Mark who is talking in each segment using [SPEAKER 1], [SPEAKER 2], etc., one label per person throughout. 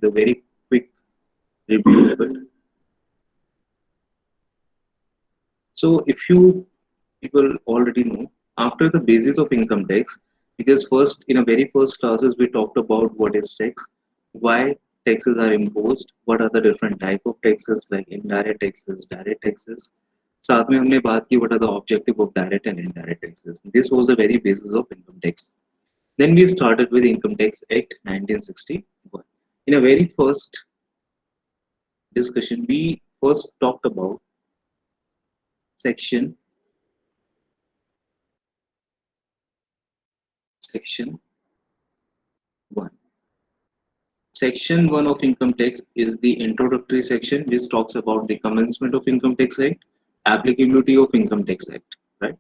[SPEAKER 1] the very quick review of it. So if you people already know, after the basis of income tax, because first in a very first classes we talked about what is tax, why taxes are imposed, what are the different type of taxes like indirect taxes, direct taxes. साथ में हमने बात की what are the objective of direct and indirect taxes. This was the very basis of income tax. Then we started with Income Tax Act 1961. In a very first discussion, we first talked about section section 1. Section 1 of Income Tax is the introductory section which talks about the commencement of Income Tax Act, applicability of Income Tax Act, right?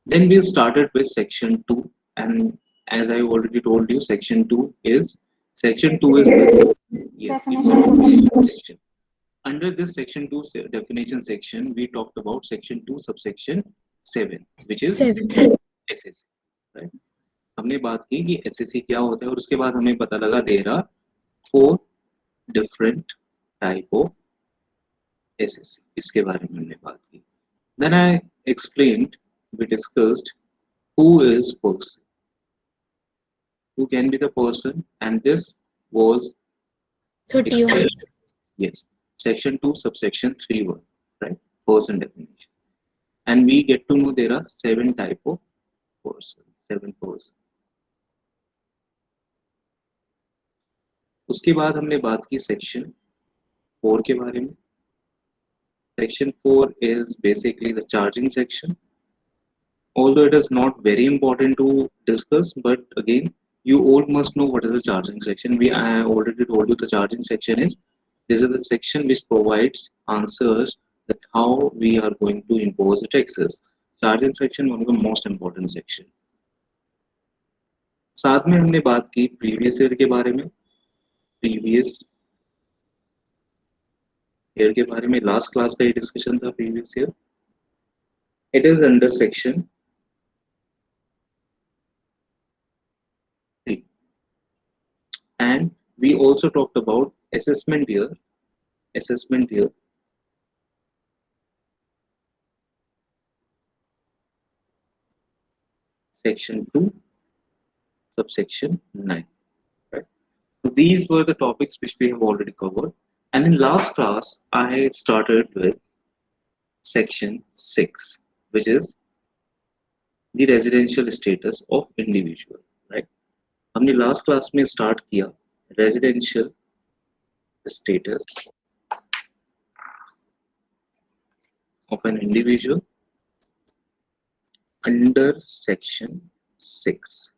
[SPEAKER 1] Then we started with section 2, and as I already told you, section 2 is yes, definition section. Under this section 2 definition section, we talked about section 2 subsection 7, which is
[SPEAKER 2] Seven.
[SPEAKER 1] SSC, right? हमने बात की कि SSC क्या होता है और उसके बाद हमें पता लगा there are 4 different type of SSC. इसके बारे में हमने बात की. Then I explained, we discussed who is person, who can be the person, and this was
[SPEAKER 2] 31.
[SPEAKER 1] explained. Yes, section 2 subsection 3(1), right? Person definition. And we get to know there are 7 type of person, 7 person. उसके बाद हमने बात की section 4 के बारे में. Section 4 is basically the charging section. Although it is not very important to discuss, but again, you all must know what is the charging section. I have already told you the charging section is, this is the section which provides answers that how we are going to impose the taxes. Charging section one of the most important section. साथ में हमने बात की previous year के बारे में. Previous year के बारे में लास्ट क्लास का ये डिस्कशन था. Previous year it is under section 3, and we also talked about assessment year. Section 2 subsection 9, right? So these were the topics which we have already covered, and in last class I started with section 6, which is the residential status of individual, right? हमने last class में start किया residential status of an individual under section 6.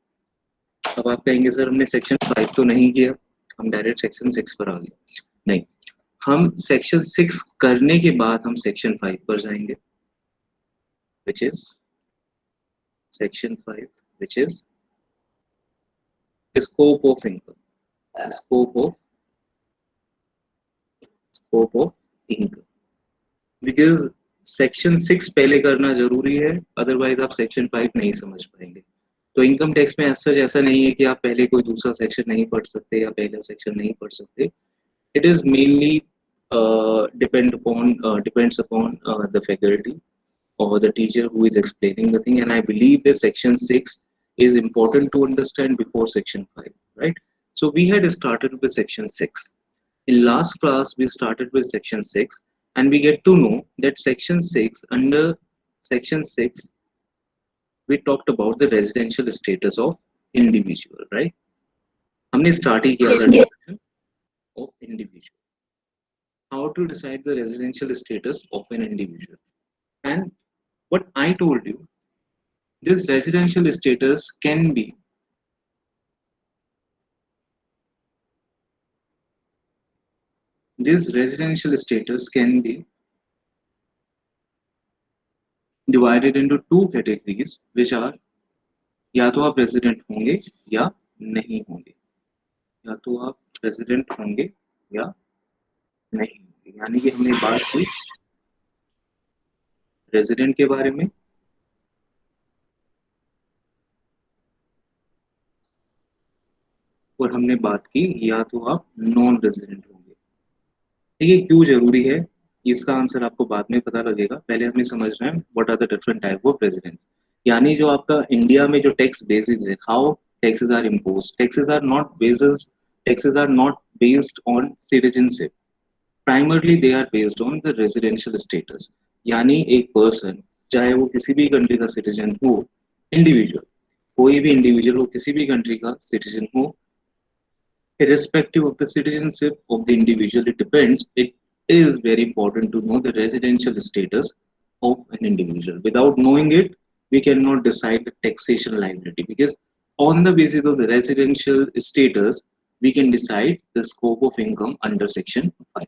[SPEAKER 1] अब आप कहेंगे sir हमने section 5 तो नहीं किया, हम डायरेक्ट सेक्शन 6 पर आ गए. नहीं, हम सेक्शन 6 करने के बाद हम सेक्शन 5 पर जाएंगे, which is section 5, which is scope of income. Scope of income. Because section 6 पहले करना जरूरी है, अदरवाइज आप सेक्शन 5 नहीं समझ पाएंगे. तो इनकम टैक्स में ऐसा नहीं है कि आप पहले कोई दूसरा सेक्शन नहीं पढ़ सकते या पहला सेक्शन नहीं पढ़ सकते. It is mainly depends upon the faculty or the teacher who is explaining the thing, and I believe that section 6 is important to understand before section 5, right? So we had started with section 6. In last class we started with section 6, and we get to know that section 6, under section 6 we talked about the residential status of individual, right? हमने start ही किया था discussion of individual. How to decide the residential status of an individual. And what I told you, this residential status can be divided into 2 categories, which are या तो आप resident होंगे या नहीं होंगे, या तो आप रेजिडेंट होंगे या नहीं होंगे. यानी कि हमने बात की रेजिडेंट के बारे में, और हमने बात की या तो आप नॉन रेजिडेंट होंगे। ठीक है, क्यों जरूरी है इसका आंसर आपको बाद में पता लगेगा, पहले हमें समझना है what are the different type of resident. यानी जो आपका इंडिया में जो टैक्स बेसिस है, how taxes are impose, taxes are not based on citizenship, primarily they are based on the residential status. यानी एक पर्सन, चाहे वो किसी भी कंट्री का सिटीजन हो, इंडिविजुअल, कोई भी इंडिविजुअल हो किसी भी कंट्री का सिटीजन हो, irrespective of the citizenship of the individual, it depends. It is very important to know the residential status of an individual. Without knowing it, we cannot decide the taxation liability, because on the basis of the residential status, we can decide the scope of income under Section 5.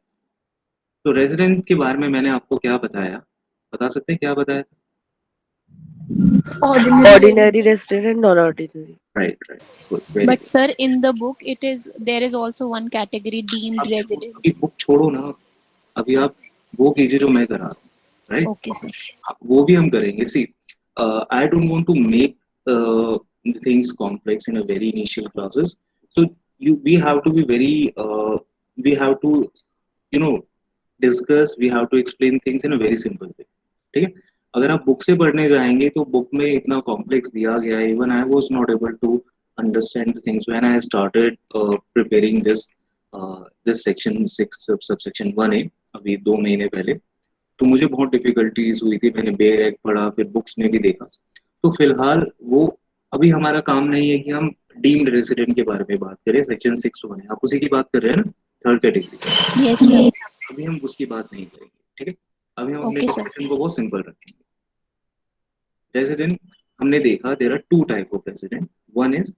[SPEAKER 1] तो resident के बारे में मैंने आपको क्या बताया, बता सकते हैं क्या बताया था?
[SPEAKER 2] Ordinary resident and non-ordinary.
[SPEAKER 1] Right right, good, very
[SPEAKER 3] But
[SPEAKER 1] good.
[SPEAKER 3] sir, in the book, there is also one category deemed
[SPEAKER 1] अभी
[SPEAKER 3] resident.
[SPEAKER 1] बुक छोड़ो ना, अभी आप वो कीजिए जो मैं करा रहा हूँ, राइट?
[SPEAKER 3] Okay, sir.
[SPEAKER 1] वो भी हम करेंगे। See, I don't want to make things complex in a very initial classes, so we have to be very we have to, you know, discuss, we have to explain things in a very simple way। ठीक है, अगर आप book से पढ़ने जाएंगे तो book में इतना कॉम्प्लेक्स दिया गया है, even I was not able to understand the things when I started preparing this section 6 subsection 1A अभी 2 महीने पहले। तो मुझे बहुत डिफिकल्टीज हुई थी, मैंने बेर एक पढ़ा, फिर बुक्स में भी देखा। तो फिलहाल वो, अभी हमारा काम नहीं है कि हम डीम्ड रेसिडेंट के बारे में बात करें, सेक्शन 6 आप उसी की बात कर रहे हैं ना, थर्ड कैटेगरी।
[SPEAKER 3] Yes, sir.
[SPEAKER 1] अभी हम उसकी बात नहीं करेंगे, ठीक है? अभी हम अपने
[SPEAKER 3] Okay, sir.
[SPEAKER 1] डिस्कशन को बहुत सिंपल रखेंगे। रेसिडेंट हमने देखा, there are two type of resident, one is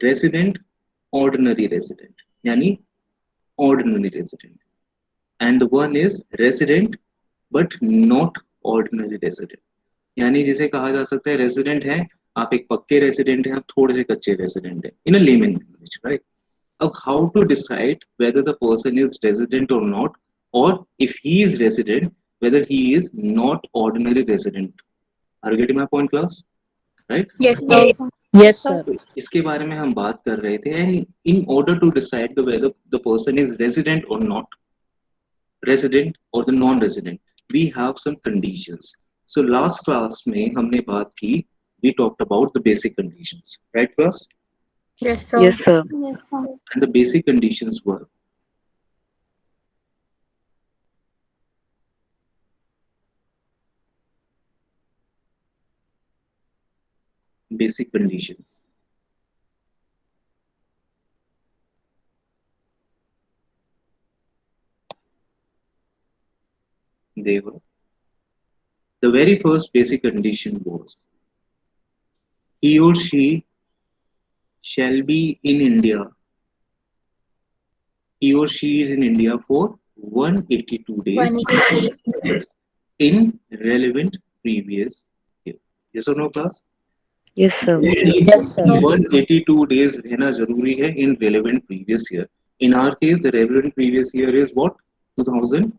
[SPEAKER 1] resident ordinary resident, यानी ordinary resident, and one is resident but not ordinary resident. यानी जिसे कहा जा सकता है रेसिडेंट है, आप एक पक्के रेसिडेंट हैं, आप थोड़े से कच्चे रेसिडेंट हैं, in a layman language, right? अब how to decide whether the person is resident और नॉट, और if he is resident whether he is not ordinary resident. Are getting my point class, right?
[SPEAKER 4] Yes, sir.
[SPEAKER 2] Yes, sir.
[SPEAKER 1] तो इसके बारे में हम बात कर रहे थे, and in order to decide whether the person is resident और not, resident or the non-resident, we have some conditions. So last class में हमने बात की, we talked about the basic conditions, right class?
[SPEAKER 4] Yes, sir.
[SPEAKER 2] Yes, sir.
[SPEAKER 4] Yes, sir.
[SPEAKER 1] And the basic conditions were basic conditions. They were, the very first basic condition was he or she shall be in India. He or she is in India for 182 days
[SPEAKER 4] 180.
[SPEAKER 1] yes, in relevant previous year. Yes or no class?
[SPEAKER 2] Yes, sir.
[SPEAKER 3] Yes, sir.
[SPEAKER 1] 182 days रहना जरूरी है in relevant previous year. In our case, the relevant previous year is what? 2000.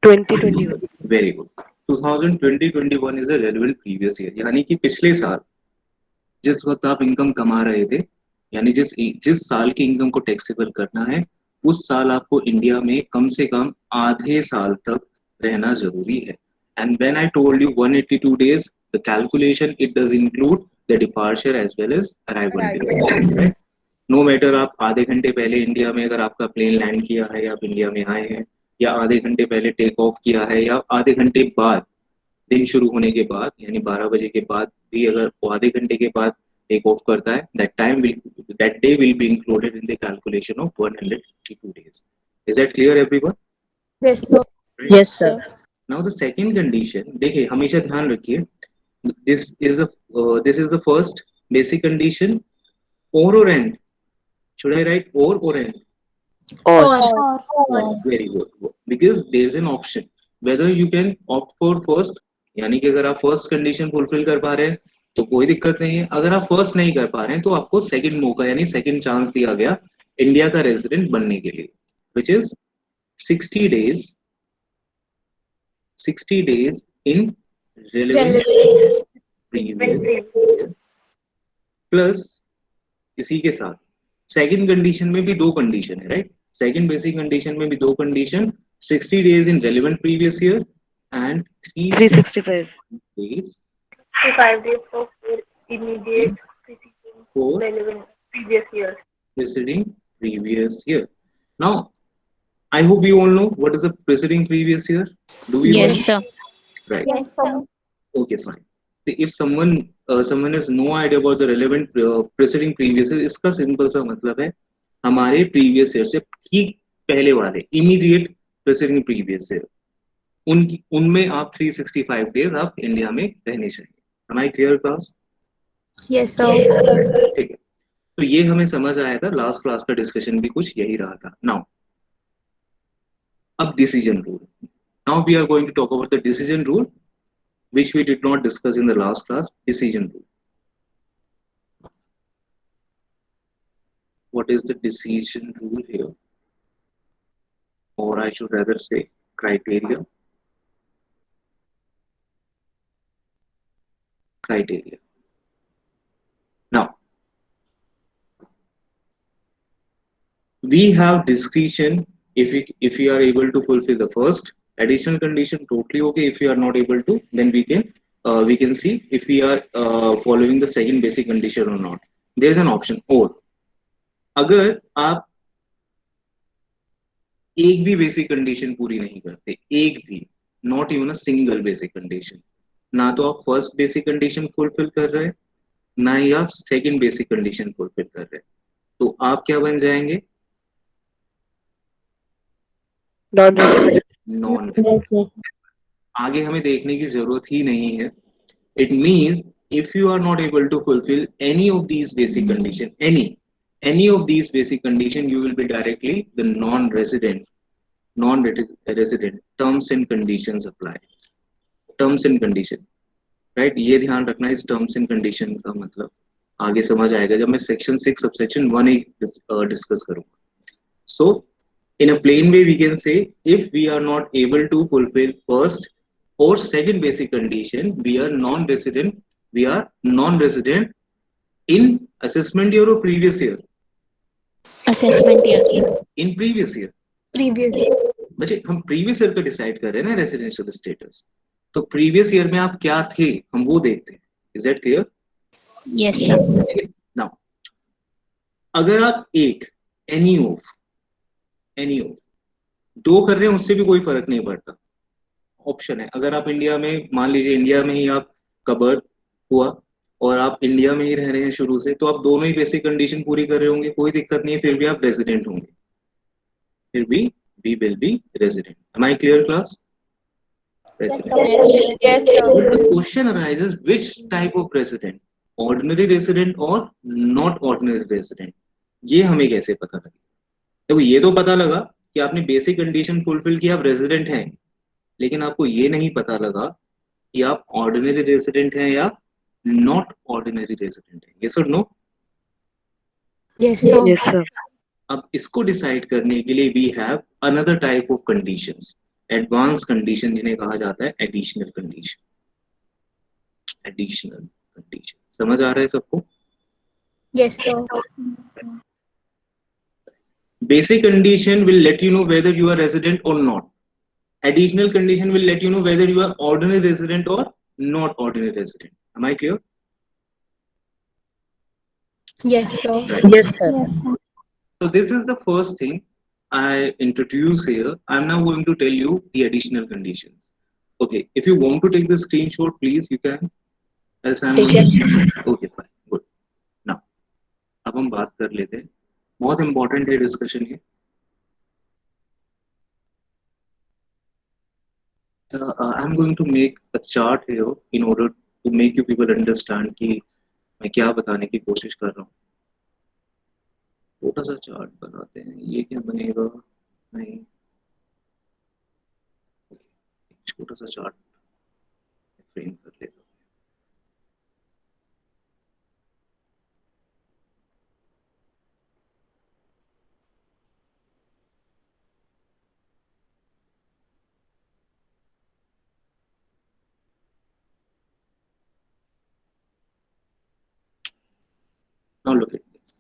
[SPEAKER 2] 2021.
[SPEAKER 1] Very good. 2020-21 is the relevant previous year. यानी कि पिछले साल जिस वक्त आप इनकम कमा रहे थे, यानी जिस साल की इनकम को टैक्सेबल करना है, उस साल आपको इंडिया में कम से कम आधे साल तक रहना जरूरी है। And when I told you 182 days, the calculation it does include the departure as well as arrival day. No matter आप आधे घंटे पहले इंडिया में अगर आपका प्लेन लैंड किया है, या आप इंडिया में आए हैं, या आधे घंटे पहले टेक ऑफ किया है, या आधे घंटे बाद, दिन शुरू होने के बाद, यानी 12 बजे के बाद भी अगर वो आधे घंटे के बाद टेक ऑफ करता है, that day will be included in the calculation of 182 days. Is that clear everyone?
[SPEAKER 4] Yes, sir.
[SPEAKER 1] Right?
[SPEAKER 3] Yes, sir.
[SPEAKER 1] Now the second condition, देखिए हमेशा ध्यान रखिए, this is the first basic condition, or and, should I write or and?
[SPEAKER 4] Or.
[SPEAKER 1] Very good, because there is an option whether you can opt for first, यानी कि अगर आप first condition fulfil कर पा रहे हैं तो कोई दिक्कत नहीं है, अगर आप फर्स्ट नहीं कर पा रहे हैं तो आपको सेकंड मौका यानी सेकंड चांस दिया गया इंडिया का रेजिडेंट बनने के लिए, which is 60 days, 60 days in relevant
[SPEAKER 4] Relevant.
[SPEAKER 1] previous year plus इसी के साथ सेकंड कंडीशन में भी दो कंडीशन है, राइट? सेकंड बेसिक कंडीशन में भी दो condition, 60 days in relevant previous year and
[SPEAKER 2] 365.
[SPEAKER 1] days
[SPEAKER 4] 5 days of immediate preceding
[SPEAKER 1] for
[SPEAKER 4] relevant previous years.
[SPEAKER 1] preceding previous year. Now, I hope you all know what is a preceding previous year. Do we all
[SPEAKER 3] Yes,
[SPEAKER 1] know?
[SPEAKER 3] sir.
[SPEAKER 1] Right.
[SPEAKER 4] Yes, sir.
[SPEAKER 1] Okay, fine. If someone has no idea about the relevant preceding previous year, इसका simple सा मतलब है हमारे previous year से ठीक पहले वाले immediate presiding previous year, उनकी उनमें आप 365 डेज आप इंडिया में रहने चाहिए। हमारी क्लियर क्लास?
[SPEAKER 4] Yes, sir.
[SPEAKER 1] ठीक है, तो ये हमें समझ आया था, लास्ट क्लास का डिस्कशन भी कुछ यही रहा था। नाउ अब decision rule, now we are going to talk about the decision rule which we did not discuss in the last class, decision rule. What is the decision rule here? Or I should rather say criteria. Criteria. Now, we have discretion if we are able to fulfill the first additional condition totally okay. If we are not able to, then we can see if we are following the second basic condition or not. There is an option or अगर आप एक भी basic condition पूरी नहीं करते, एक भी, not even a single basic condition, ना तो आप फर्स्ट बेसिक कंडीशन फुलफिल कर रहे हैं, ना ही आप सेकंड बेसिक कंडीशन फुलफिल कर रहे हैं, तो आप क्या बन जाएंगे?
[SPEAKER 2] Non-resident.
[SPEAKER 1] Non resident. आगे हमें देखने की जरूरत ही नहीं है। It means if you are not able to fulfill any of these basic condition, any of these basic condition, you will be directly the non-resident terms and conditions apply, terms and condition, right? ये ध्यान रखना, इस terms and condition का मतलब आगे समझ आएगा जब मैं सेक्शन 6 सबसेक्शन 1 डिस्कस करूंगा। सो in a plain way we can say if we are not able to fulfill first or second basic condition, we are non-resident in assessment year or previous year?
[SPEAKER 3] Assessment year.
[SPEAKER 1] In previous year।
[SPEAKER 4] Previous.
[SPEAKER 1] बच्चे हम previous year का decide कर रहे हैं ना residential status, तो previous year में आप क्या थे हम वो देखते हैं। Is that clear?
[SPEAKER 3] Yes, sir.
[SPEAKER 1] Now अगर आप एक एनी ऑफ दो कर रहे हैं उससे भी कोई फर्क नहीं पड़ता, ऑप्शन है। अगर आप इंडिया में, मान लीजिए इंडिया में ही आप का बर्थ हुआ और आप इंडिया में ही रह रहे हैं शुरू से, तो आप दोनों ही बेसिक कंडीशन पूरी कर रहे होंगे, कोई दिक्कत नहीं है, फिर भी आप रेजिडेंट होंगे, फिर भी we will be resident. Am I clear, class? Resident.
[SPEAKER 4] Yes, sir.
[SPEAKER 1] But the question arises, which type of resident? Ordinary resident or not ordinary resident? ये हमें कैसे पता लगे? देखो ये तो पता लगा कि आपने बेसिक कंडीशन फुलफिल किया, आप रेजिडेंट हैं, लेकिन आपको ये नहीं पता लगा कि आप ऑर्डिनरी रेजिडेंट हैं या नॉट ऑर्डिनरी रेजिडेंट हैं। यस और no?
[SPEAKER 4] Yes, sir.
[SPEAKER 2] Yes, sir.
[SPEAKER 1] अब इसको डिसाइड करने के लिए we have another type of conditions, advance condition जिन्हें कहा जाता है एडिशनल कंडीशन। एडिशनल कंडीशन समझ आ रहा है सबको?
[SPEAKER 4] Yes, sir.
[SPEAKER 1] Basic condition will let you know whether you are resident or not. Additional condition will let you know whether you are ordinary resident or not ordinary resident. Am I clear?
[SPEAKER 4] Yes, sir.
[SPEAKER 1] Right.
[SPEAKER 2] Yes, sir.
[SPEAKER 1] So this is the first thing I introduce here. I'm now going to tell you the additional conditions. Okay, if you want to take the screenshot, please you can. Else I'm
[SPEAKER 2] Take it.
[SPEAKER 1] Okay, fine, good. Now, अब हम बात कर लेते हैं, बहुत important है discussion ये। I'm going to make a chart here in order to make you people understand कि मैं क्या बताने की कोशिश कर रहा हूँ। छोटा सा चार्ट बनाते हैं, ये क्या बनेगा? नहीं, छोटा सा चार्ट फ्रेम कर लेता हूँ। Now look at this.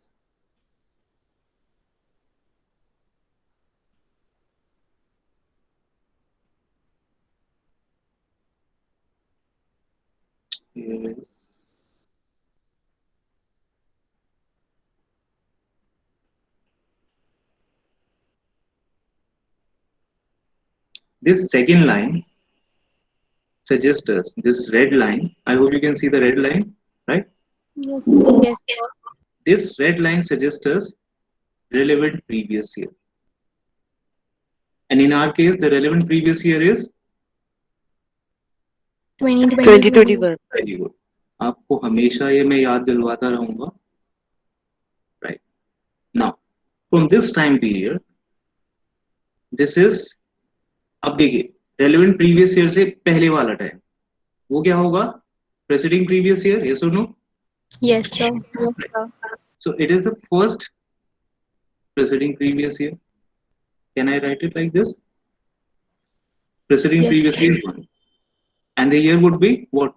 [SPEAKER 1] is this second line suggests us this red line. I hope you can see the red line, right?
[SPEAKER 4] Yes, sir.
[SPEAKER 1] This red line suggests us relevant previous year. And in our case, the relevant previous year is
[SPEAKER 4] 2020.
[SPEAKER 2] 2021.
[SPEAKER 1] very good. आपको हमेशा ये मैं याद दिलवाता रहूंगा. Right. Now, from this time period, this is, अब देखिए, relevant previous year से पहले वाला टाइम वो क्या होगा? Preceding previous year, yes or no?
[SPEAKER 4] Yes, sir.
[SPEAKER 1] So it is the first preceding previous year. Can I write it like this? Preceding
[SPEAKER 4] Yes.
[SPEAKER 1] previous year 1. And the year would be what?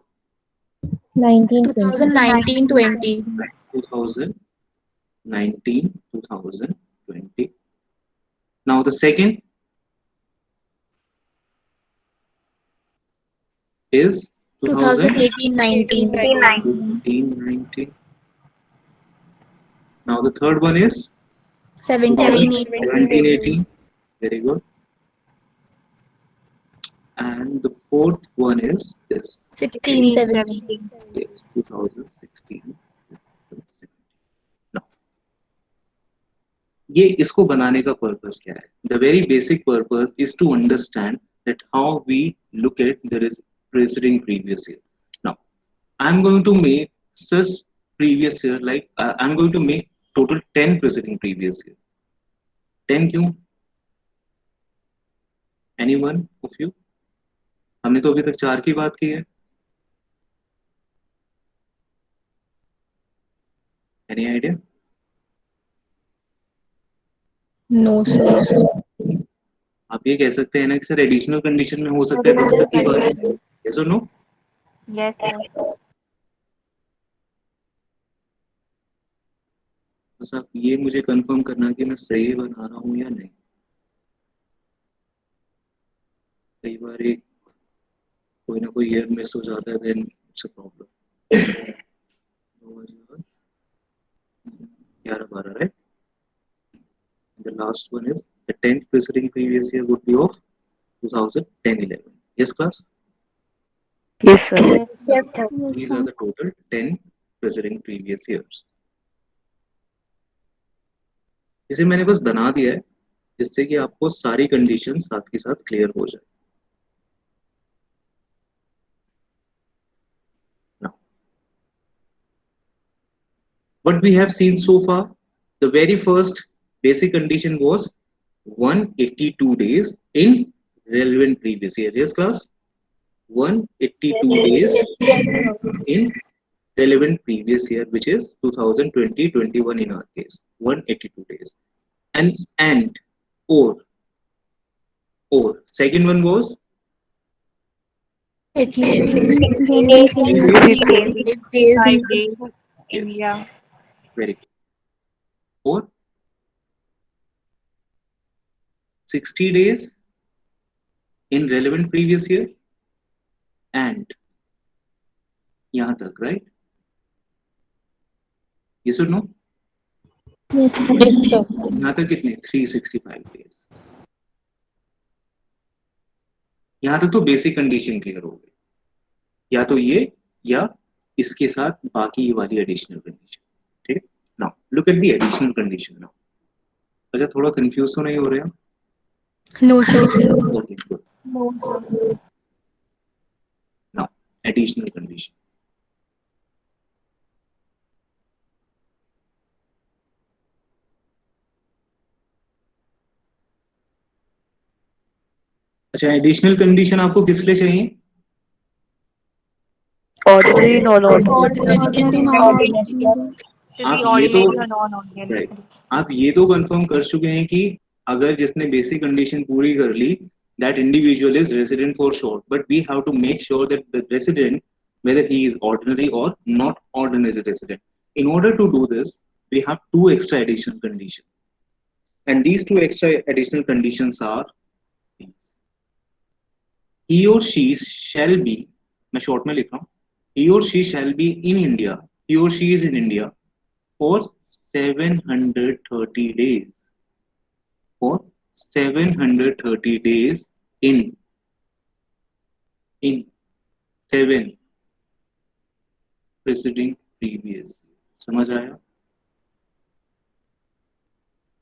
[SPEAKER 4] 2019-20.
[SPEAKER 1] 2019, 2020. Now the second is
[SPEAKER 4] 2018-19.
[SPEAKER 1] 2019. Now the third one is
[SPEAKER 4] 17-18.
[SPEAKER 1] 1718. Very good. And the fourth one is this.
[SPEAKER 4] 16-17.
[SPEAKER 1] Yes, 2016. Now, ये इसको बनाने का purpose क्या है? The very basic purpose is to understand that how we look at the preceding previous year. Now, I'm going to make such previous year like I'm going to make total 10 preceding previous year. 10 क्यों? Anyone of you? हमने तो अभी तक 4 की बात की है. Any idea?
[SPEAKER 4] No, sir.
[SPEAKER 1] आप ये कह सकते हैं ना कि सर एडिशनल कंडीशन में हो सकता है 10 तक की बात. Yes or no?
[SPEAKER 5] Yes, sir.
[SPEAKER 1] बस आप ये मुझे कंफर्म करना कि मैं सही बना रहा हूँ या नहीं. कई बार एक कोई ना कोई ईयर मिस हो जाता है, then it's a problem. 11-12, right? The last one is the 10th preceding previous year would be of 2010-11. Yes, class?
[SPEAKER 2] Yes, sir.
[SPEAKER 5] Yes, sir.
[SPEAKER 1] These are the total 10 preceding previous years. इसे मैंने बस बना दिया है जिससे कि आपको सारी कंडीशन साथ के साथ क्लियर हो जाए. Now, what we have seen so far, the very first basic condition was 182 days in relevant previous year. Yes, class? 182 days in relevant previous year, which is 2020-21 in our case. 182 days. And or second one was
[SPEAKER 4] At least
[SPEAKER 5] 16
[SPEAKER 4] days.
[SPEAKER 5] days.
[SPEAKER 4] 5 days.
[SPEAKER 5] 5 days in
[SPEAKER 1] yes,
[SPEAKER 5] India.
[SPEAKER 1] very good. Or 60 days in relevant previous year and यहाँ तक, right? Yes or no?
[SPEAKER 3] Yes, sir.
[SPEAKER 1] यहाँ तक कितने? 365 days. यहाँ तक तो basic condition clear हो गई. या तो ये या इसके साथ बाकी वाली एडिशनल कंडीशन. ठीक है. Now look at the additional condition now. अच्छा, थोड़ा कंफ्यूज तो नहीं हो रहे हैं?
[SPEAKER 4] No, sir.
[SPEAKER 1] Okay, good.
[SPEAKER 5] No, sir.
[SPEAKER 1] Now additional condition. अच्छा, एडिशनल कंडीशन आपको किस लिए चाहिए?
[SPEAKER 2] Ordinary, non-ordinary.
[SPEAKER 4] Ordinary and non-ordinary.
[SPEAKER 5] To
[SPEAKER 1] आप
[SPEAKER 5] be
[SPEAKER 1] ये तो
[SPEAKER 5] ordinary or non-ordinary.
[SPEAKER 1] राइट, आप ये तो कंफर्म कर चुके हैं कि अगर जिसने बेसिक कंडीशन पूरी कर ली, that individual is resident for sure, but we have to make sure that the resident, whether he is ordinary or not ordinary resident. In order to do this, we have two extra additional conditions, and these two extra additional conditions are he or she shall be, मैं short में लिख रहा हूँ, he or she shall be in India, he or she is in India for 730 days. For 730 days in in 7 preceding previous. समझ आया?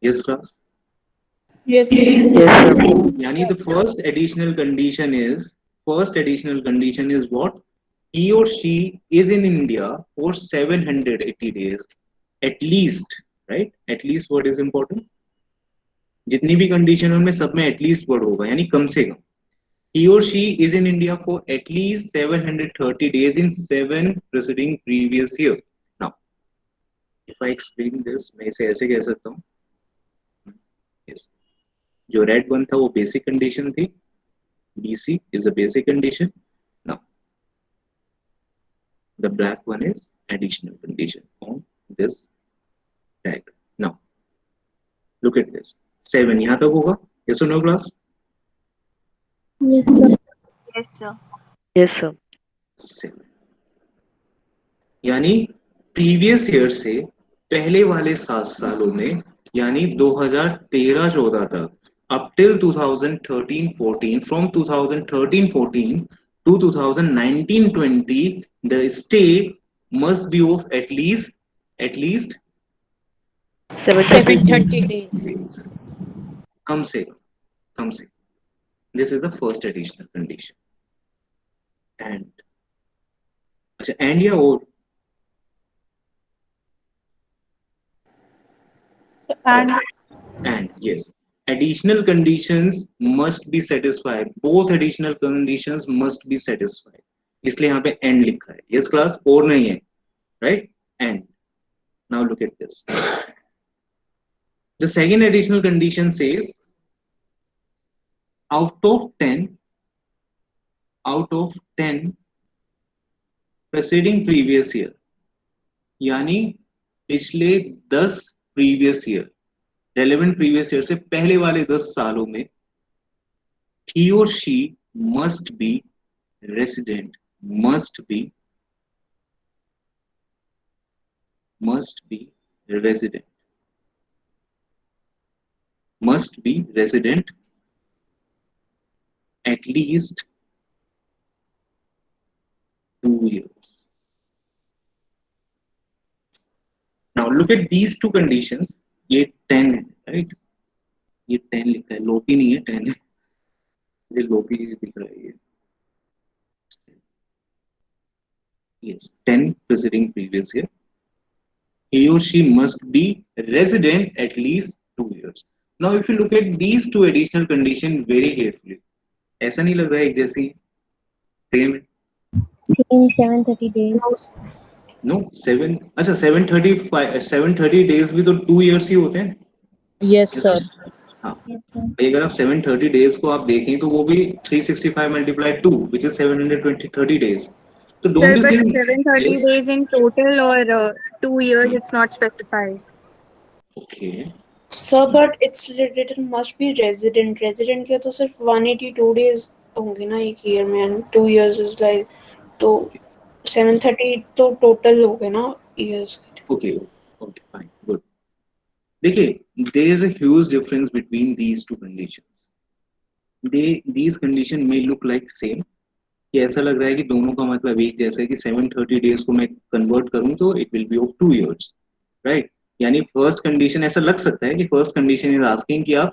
[SPEAKER 1] Yes, class.
[SPEAKER 2] Yes, sir.
[SPEAKER 1] यानी the first additional condition is what? He or she is in India for 780 days at least, right? At least word is important. जितनी भी condition है उनमें सब में at least word होगा यानी कम से कम. He or she is in India for at least 730 days in 7 preceding previous year. Now, if I explain this, मैं इसे ऐसे कह सकता हूँ. Yes. जो रेड वन था वो बेसिक कंडीशन थी. BC is a basic condition. Now, the black one is additional condition on this diagram. Now, look at this. 7 यहाँ तक होगा. Yes or no, class?
[SPEAKER 4] Yes, sir.
[SPEAKER 5] Yes, sir.
[SPEAKER 2] Yes, sir.
[SPEAKER 1] 7. यानी previous year से पहले वाले 7 सालों में यानी 2013-14 तक up till 2013-14, from 2013-14 to 2019-20, the stay must be of at least
[SPEAKER 2] 730
[SPEAKER 3] days.
[SPEAKER 1] कम से कम. This is the first additional condition. And अच्छा and या और and yes, additional conditions must be satisfied. Both additional conditions must be satisfied. इसलिए यहाँ पे and लिखा है. Yes class, और नहीं है, right? And now look at this. The second additional condition says out of 10 preceding previous year, यानी पिछले 10 previous year, relevant previous year से पहले वाले 10 सालों में he or she must be resident, must be resident at least 2 years. Now look at these two conditions. ये 10 है, right? ये 10 लिखा है, लोपी नहीं है, 10 है. ये लोपी दिख रहा है ये. Yes, 10 preceding previous year. He or she must be resident at least 2 years. Now if you look at these two additional conditions very carefully, ऐसा नहीं लग रहा है एक जैसी? Same.
[SPEAKER 4] Same 730 days.
[SPEAKER 1] No, 7. अच्छा 730 days भी तो 2 years ही होते हैं.
[SPEAKER 3] Yes, sir.
[SPEAKER 1] हाँ.
[SPEAKER 4] Yes, sir.
[SPEAKER 1] अगर आप 730 days को आप देखें तो वो भी 365 multiplied 2, which is 730 days. So don't
[SPEAKER 6] Sir,
[SPEAKER 1] you
[SPEAKER 6] but
[SPEAKER 1] think?
[SPEAKER 6] 730
[SPEAKER 1] Yes.
[SPEAKER 6] days in total or 2 years, it's not specified.
[SPEAKER 1] Okay.
[SPEAKER 7] Sir but it's written must be resident. Resident के तो सिर्फ 182 days होंगे ना एक ईयर में and 2 years is like तो 730 तो total हो गए ना years.
[SPEAKER 1] Okay, fine, good. देखिए, there is a huge difference between these two conditions. These condition may look like same. कि ऐसा लग रहा है कि दोनों का मतलब एक जैसा है कि 730 days को मैं convert करूं तो it will be of 2 years, right? यानी first condition ऐसा लग सकता है कि first condition is asking कि आप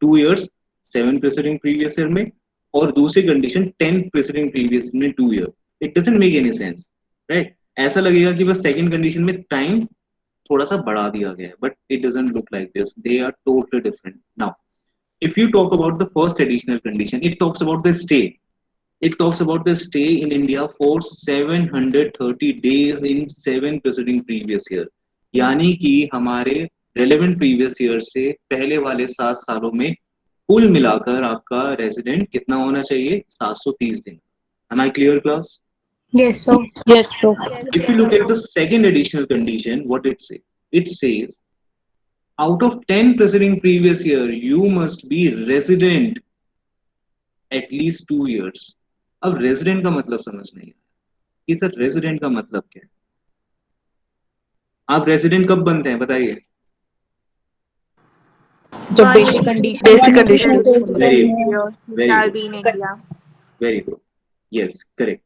[SPEAKER 1] 2 years 7 preceding previous year में और दूसरी condition 10 preceding previous में 2 year. It doesn't make any sense, right? ऐसा लगेगा कि बस second condition में time थोड़ा सा बढ़ा दिया गया है, but it doesn't look like this. They are totally different. Now, if you talk about the first additional condition, it talks about the stay. It talks about the stay in India for 730 days in 7 preceding previous year. यानी कि हमारे relevant previous year से पहले वाले 7 सालों में कुल मिलाकर आपका रेजिडेंट कितना होना चाहिए? 730 दिन. Am I clear, class?
[SPEAKER 4] Yes, sir.
[SPEAKER 3] Yes, sir.
[SPEAKER 1] If you look at the second additional condition, what it says? It says, out of 10 preceding previous year, you must be resident at least 2 years. अब resident का मतलब समझ नहीं है. कि sir resident का मतलब क्या है। आप रेजिडेंट कब बनते हैं बताइए।
[SPEAKER 3] जब basic condition
[SPEAKER 2] Basic condition.
[SPEAKER 1] Very
[SPEAKER 6] Yes,
[SPEAKER 1] good.
[SPEAKER 6] you
[SPEAKER 1] Very
[SPEAKER 6] shall
[SPEAKER 1] good.
[SPEAKER 6] be in India.
[SPEAKER 1] Very good. Yes, correct.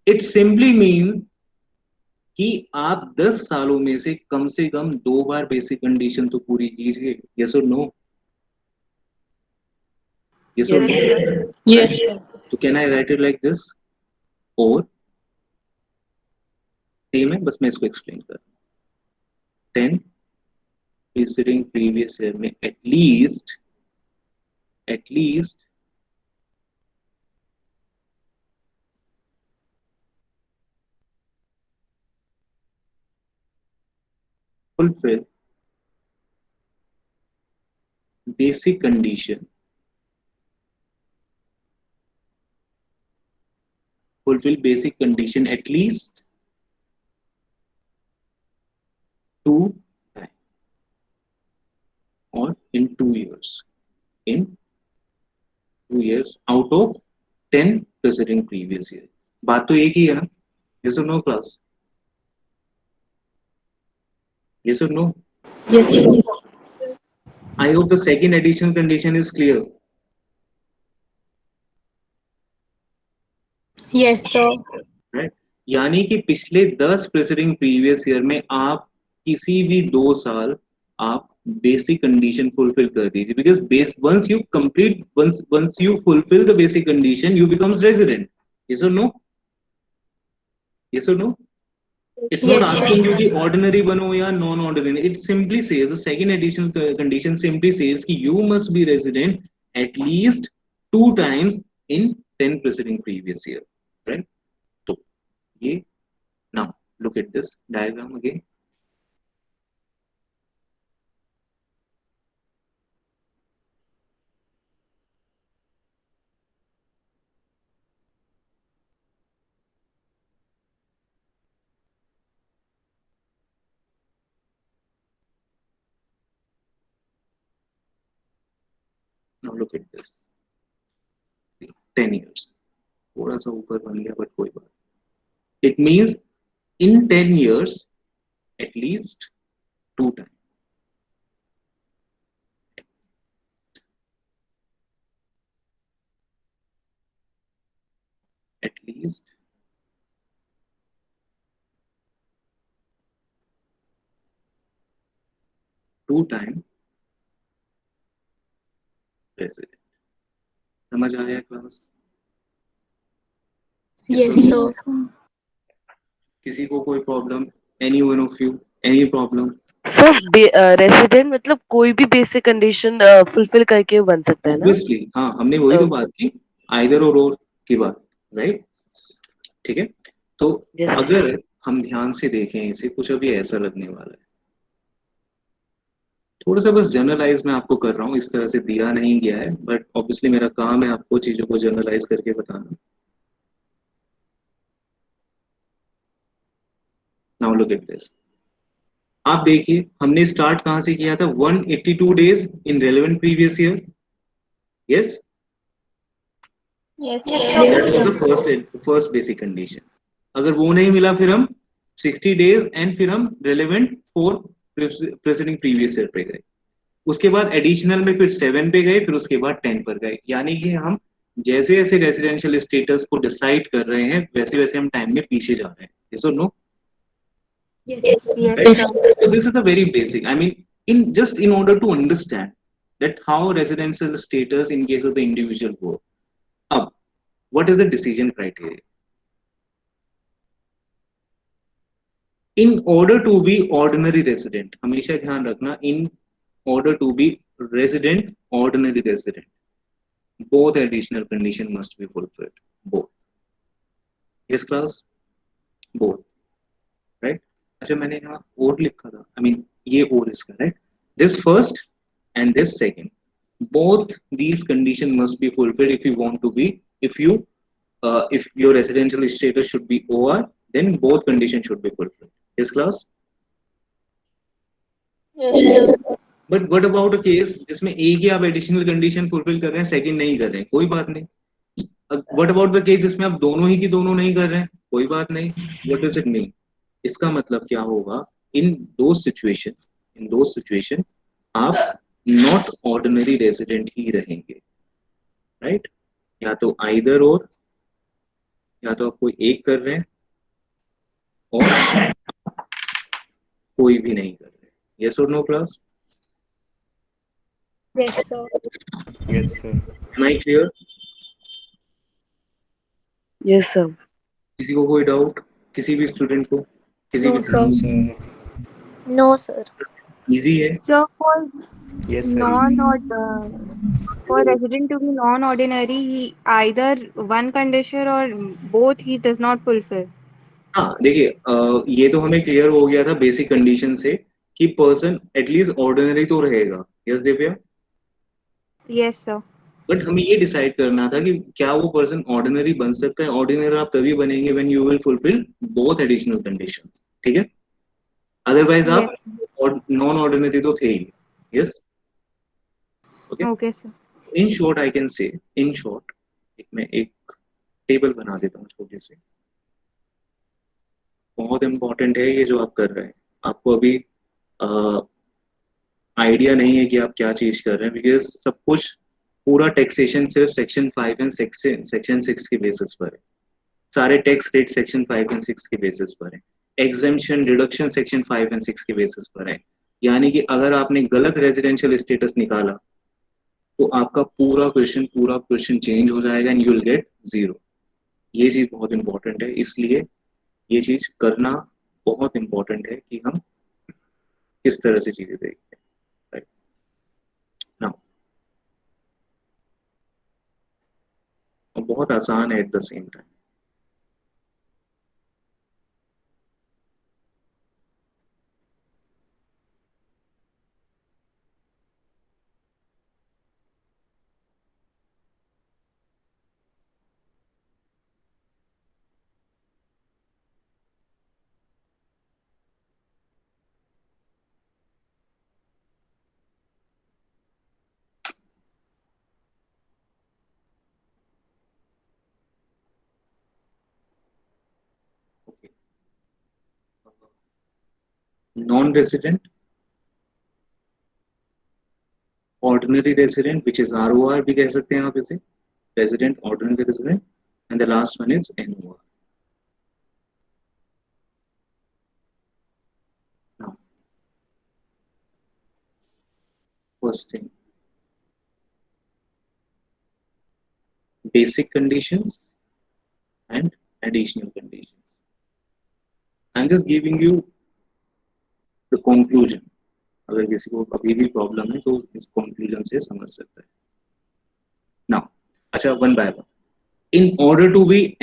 [SPEAKER 1] It simply means कि आप 10 सालों में से कम 2 बार बेसिक कंडीशन तो पूरी कीजिए। यस और नो? यस और नो?
[SPEAKER 3] yes sir.
[SPEAKER 1] तो can I right it like this? और सेम है, बस मैं इसको एक्सप्लेन कर 10 preceding previous year में at least fulfill basic condition at least 2 times or in 2 years out of 10 preceding previous year। बात तो एक ही है ना? yes or no class? yes or no?
[SPEAKER 3] Yes sir.
[SPEAKER 1] I hope the second additional condition is clear.
[SPEAKER 4] Yes, sir.
[SPEAKER 1] Right? यानी कि पिछले 10 presiding previous year में आप किसी भी 2 साल आप बेसिक कंडीशन फुलफिल कर दीजिए, because base once you fulfil the basic condition you becomes resident. Yes और नो? यस और no? It's not
[SPEAKER 4] Yes,
[SPEAKER 1] asking
[SPEAKER 4] sir.
[SPEAKER 1] you कि ordinary बनो या non ordinary. It simply says the second additional condition simply says कि you must be resident at least 2 times in 10 preceding previous year, right? तो ये now look at this diagram again. Now look at this. 10 years. थोड़ा सा ऊपर बन गया but कोई बात। It means in 10 years at least 2 times. At least 2 times resident. समझ आया क्लास?
[SPEAKER 4] Yes, sir.
[SPEAKER 1] किसी को कोई problem? Any one of you any problem?
[SPEAKER 2] Sir resident मतलब कोई भी बेसिक कंडीशन फुलफिल करके बन सकता है ना?
[SPEAKER 1] ऑब्वियसली हाँ, हमने वही तो बात की, आइदर और की बात, राइट? ठीक है, तो
[SPEAKER 2] Yes.
[SPEAKER 1] अगर हम ध्यान से देखें इसे, कुछ अभी ऐसा लगने वाला है। थोड़ा सा बस जनरलाइज मैं आपको कर रहा हूँ, इस तरह से दिया नहीं गया है, बट ऑब्वियसली मेरा काम है आपको चीजों को जनरलाइज करके बताना। Now look at this. आप देखिए हमने स्टार्ट कहां से किया था? 182 days in relevant previous year. Yes,
[SPEAKER 5] Yes,
[SPEAKER 1] that was the first basic condition. अगर वो नहीं मिला फिर हम 60 डेज एंड फिर हम relevant for presiding previous year पे गए। उसके बाद एडिशनल में फिर 7 पे गए, फिर उसके बाद 10 पर गए। यानी कि हम जैसे जैसे रेसिडेंशियल स्टेटस को डिसाइड कर रहे हैं वैसे वैसे हम टाइम में पीछे जा रहे हैं। यस और no?
[SPEAKER 4] Yes.
[SPEAKER 1] Right? So this is the very basic. I mean, in order to understand that how residential status in case of the individual work. Ab, what is the decision criteria? In order to be ordinary resident, हमेशा ध्यान रखना, in order to be resident, ordinary resident, both additional condition must be fulfilled. Both. Yes, class? Both. Right? अच्छा मैंने यहाँ और लिखा था, I mean ये और इसका, right? This first and this second, both these condition must be fulfilled if you want to be, if your residential status should be OR, then both conditions should be fulfilled. Yes, class?
[SPEAKER 5] yes,
[SPEAKER 1] But what about a case जिसमें एक ही आप additional condition fulfill कर रहे हैं, second नहीं कर रहे हैं, कोई बात नहीं। What about the case जिसमें आप दोनों ही की दोनों नहीं कर रहे हैं? कोई बात नहीं, व्हाट डज इट मीन? इसका मतलब क्या होगा, इन दो सिचुएशन आप नॉट ऑर्डिनरी रेजिडेंट ही रहेंगे, राइट? या तो आइदर और, या तो आप कोई एक कर रहे हैं और कोई भी नहीं कर रहे। यस और no class?
[SPEAKER 4] Yes, sir.
[SPEAKER 8] Yes, sir.
[SPEAKER 1] Am I clear?
[SPEAKER 2] Yes, sir.
[SPEAKER 1] किसी को कोई डाउट, किसी भी स्टूडेंट को, किसी
[SPEAKER 4] No,
[SPEAKER 1] भी?
[SPEAKER 4] sir.
[SPEAKER 8] Sir.
[SPEAKER 5] No, sir.
[SPEAKER 1] Easy है?
[SPEAKER 6] So for
[SPEAKER 8] Yes, sir.
[SPEAKER 6] for resident to be non-ordinary, he either one condition or both he does not fulfill.
[SPEAKER 1] हाँ देखिए, ये तो हमें क्लियर हो गया था बेसिक कंडीशन से कि पर्सन एटलीस्ट ऑर्डिनरी तो रहेगा। Yes Divya?
[SPEAKER 6] Yes, sir.
[SPEAKER 1] But हमें ये डिसाइड करना था कि क्या वो पर्सन ऑर्डिनरी बन सकता है। ऑर्डिनरी आप तभी बनेंगे when you will fulfil both additional conditions, ठीक है? अदरवाइज आप नॉन ऑर्डिनरी तो थे ही। Yes?
[SPEAKER 6] Okay, sir.
[SPEAKER 1] In short I can say, in short मैं एक टेबल बना देता हूँ छोटी सी। बहुत इंपॉर्टेंट है ये जो आप कर रहे हैं। आपको अभी आइडिया नहीं है कि आप क्या चीज कर रहे हैं, बिकॉज सब कुछ पूरा टैक्सेशन सिर्फ सेक्शन 5 एंड सेक्शन 6 के बेसिस पर है। सारे टैक्स रेट सेक्शन 5 एंड 6 के बेसिस पर है। एग्जेम्पशन डिडक्शन सेक्शन 5 एंड 6 के बेसिस पर है। यानी कि अगर आपने गलत रेजिडेंशियल स्टेटस निकाला तो आपका पूरा क्वेश्चन चेंज हो जाएगा एंड यू विल गेट 0। ये चीज बहुत इंपॉर्टेंट है, इसलिए ये चीज करना बहुत इंपॉर्टेंट है कि हम किस तरह से चीजें देखते हैं, राइट? नाउ बहुत आसान है at the same time. Non resident, ordinary resident which is ROR भी कह सकते हैं आप इसे, resident, ordinary resident, and the last one is NOR। Now, first thing, basic conditions and additional conditions. I'm just giving you the conclusion. अगर किसी को अभी भी प्रॉब्लम है तो इस कंक्लूजन से समझ सकता है। नाउ अच्छा, one by one. In order to be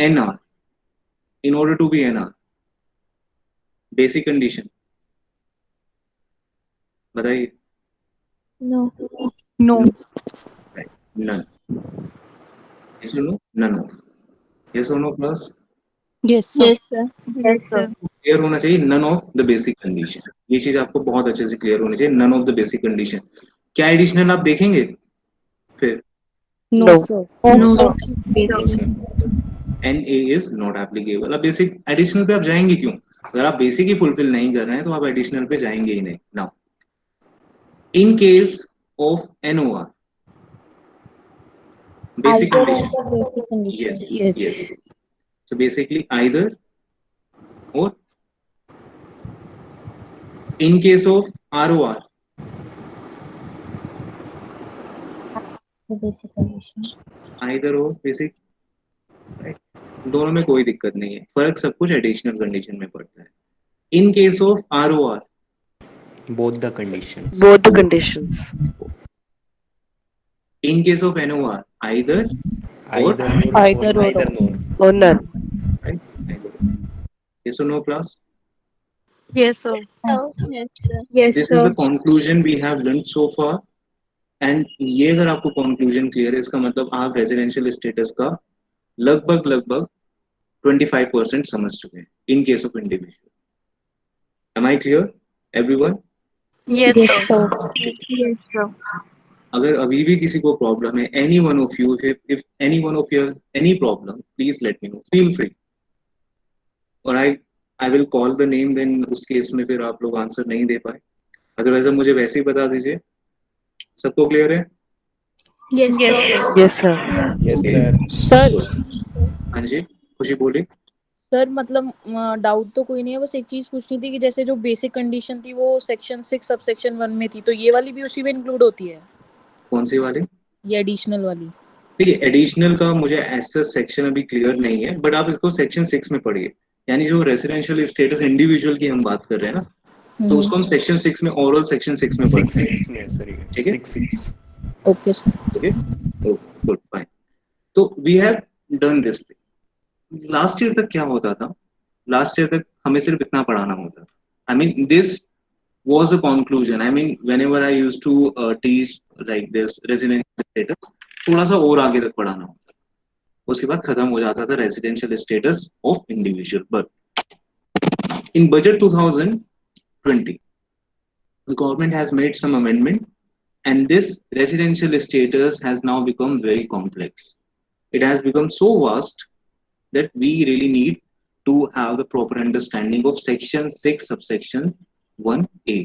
[SPEAKER 1] NR, basic condition बताइए।
[SPEAKER 5] No.
[SPEAKER 1] None. Yes or no? None of. Yes or no class?
[SPEAKER 3] Yes, sir.
[SPEAKER 5] Yes, sir.
[SPEAKER 6] Yes, sir.
[SPEAKER 1] Clear होना चाहिए none of the basic condition. ये चीज आपको बहुत अच्छे से clear होनी चाहिए, none of the basic condition. क्या एडिशनल आप देखेंगे फिर?
[SPEAKER 2] No.
[SPEAKER 3] sir.
[SPEAKER 5] No.
[SPEAKER 8] Basically.
[SPEAKER 1] NA is not applicable. अब बेसिक एडिशनल पे आप जाएंगे क्यों? अगर आप बेसिक ही फुलफिल नहीं कर रहे हैं तो आप एडिशनल पे जाएंगे ही नहीं। Now in case of NOR, basic
[SPEAKER 5] Either
[SPEAKER 1] condition.
[SPEAKER 5] of the basic conditions.
[SPEAKER 3] Yes.
[SPEAKER 1] So basically either or. In case of ROR,
[SPEAKER 5] The basic condition.
[SPEAKER 1] either or basic, right? दोनों में कोई दिक्कत नहीं है, फर्क सब कुछ एडिशनल कंडीशन में पड़ता है। In case of ROR,
[SPEAKER 8] Both the conditions.
[SPEAKER 2] Both the conditions.
[SPEAKER 1] in case of NOR, either
[SPEAKER 8] Either or.
[SPEAKER 3] Either or.
[SPEAKER 8] Neither nor.
[SPEAKER 2] Or none.
[SPEAKER 1] right? Either. Yes or no class?
[SPEAKER 6] Yes, sir.
[SPEAKER 5] Yes, sir.
[SPEAKER 4] Yes,
[SPEAKER 1] This is
[SPEAKER 4] sir.
[SPEAKER 1] the conclusion we have learned so far. And ये अगर आपको conclusion clear है, इसका मतलब आप residential status का लगभग 25% समझ चुके हैं in case of individual. Am I clear, everyone?
[SPEAKER 6] Yes,
[SPEAKER 5] Yes,
[SPEAKER 6] sir.
[SPEAKER 5] sir.
[SPEAKER 6] Yes, sir.
[SPEAKER 1] अगर अभी भी किसी को प्रॉब्लम है, any one of you, if any one of you has any problem, please let me know. Feel free. और I will call the name, then उस case में फिर आप लोग आंसर नहीं दे पाए, अदरवाइज आप मुझे वैसे ही बता दीजिए। सबको क्लियर है?
[SPEAKER 4] Yes, sir.
[SPEAKER 2] Yes sir.
[SPEAKER 8] Yes,
[SPEAKER 1] Okay.
[SPEAKER 8] sir.
[SPEAKER 3] Sir
[SPEAKER 1] हाँ जी, खुशी बोली।
[SPEAKER 3] सर मतलब डाउट तो कोई नहीं है, बस एक चीज पूछनी थी कि जैसे जो बेसिक कंडीशन थी वो सेक्शन 6 सब सेक्शन 1 में थी, तो ये वाली भी उसी में इंक्लूड होती है,
[SPEAKER 1] कौन सी वाली?
[SPEAKER 3] ये एडिशनल वाली?
[SPEAKER 1] देखिए, एडिशनल का मुझे ऐसा सेक्शन अभी क्लियर नहीं है, बट आप इसको सेक्शन 6 में पढ़िए। यानी जो रेसिडेंशियल स्टेटस इंडिविजुअल की हम बात कर रहे हैं ना, तो उसको हम सेक्शन 6 में, ओरल सेक्शन 6 में पढ़ते हैं।
[SPEAKER 8] 6 में सर,
[SPEAKER 1] ठीक है?
[SPEAKER 8] 6.
[SPEAKER 3] Okay sir.
[SPEAKER 1] Okay, good, fine. तो we have done this thing. Last year तक क्या होता था? लास्ट ईयर तक हमें सिर्फ इतना पढ़ाना होता। I mean this was a conclusion. I mean, whenever I used to teach like this residential status, थोड़ा सा और आगे तक पढ़ाना होता, उसके बाद खत्म हो जाता था residential status of individual. But in budget 2020 the government has made some amendment, and this residential status has now become very complex. It has become so vast that we really need to have the proper understanding of section 6 subsection 1a.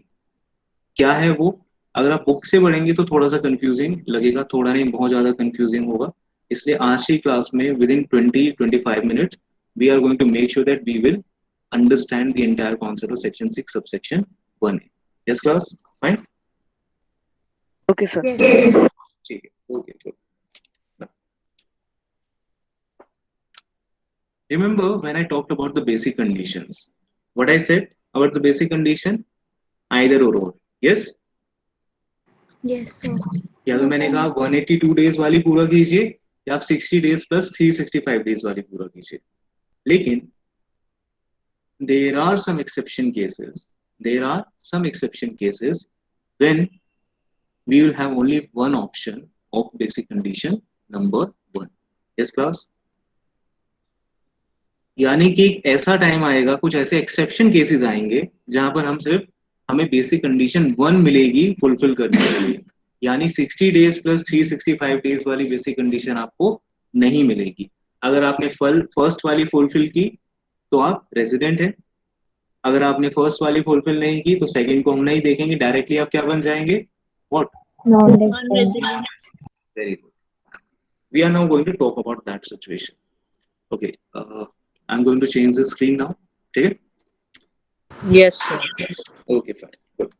[SPEAKER 1] क्या है वो? अगर आप book से पढ़ेंगे तो थोड़ा सा कंफ्यूजिंग लगेगा, थोड़ा नहीं बहुत ज्यादा कंफ्यूजिंग होगा। इसलिए आज की क्लास में within 20-25 minute we are going to make sure that we will understand the entire concept of section 6 subsection 1a. Yes class, fine?
[SPEAKER 2] Okay sir.
[SPEAKER 4] Yes.
[SPEAKER 1] ठीक है, okay, good. Remember when I talked about the basic conditions, what I said about the basic condition? Either or. Yes?
[SPEAKER 4] Yes, sir.
[SPEAKER 1] या तो मैंने कहा 182 days वाली पूरा कीजिए, या आप 60 डेज प्लस 365 डेज वाली पूरा कीजिए। लेकिन there are some exception cases. There are some exception cases when we will have only one option of basic condition number 1. Yes, class? यानी कि एक ऐसा टाइम आएगा, कुछ ऐसे एक्सेप्शन केसेस आएंगे जहां पर हमें बेसिक कंडीशन 1 मिलेगी फुलफिल करने के लिए। यानी 60 डेज प्लस 365 डेज वाली बेसिक कंडीशन आपको नहीं मिलेगी। अगर आपने फर्स्ट वाली फुलफिल की तो आप रेजिडेंट हैं, अगर आपने फर्स्ट वाली फुलफिल नहीं की तो सेकंड को हम नहीं देखेंगे, डायरेक्टली आप क्या बन जाएंगे? What?
[SPEAKER 5] Non-resident.
[SPEAKER 1] Very good. We are now going to talk about that situation. Okay, I am going to change the screen now. ठीक है?
[SPEAKER 3] Yes sir.
[SPEAKER 1] Okay, fine, good.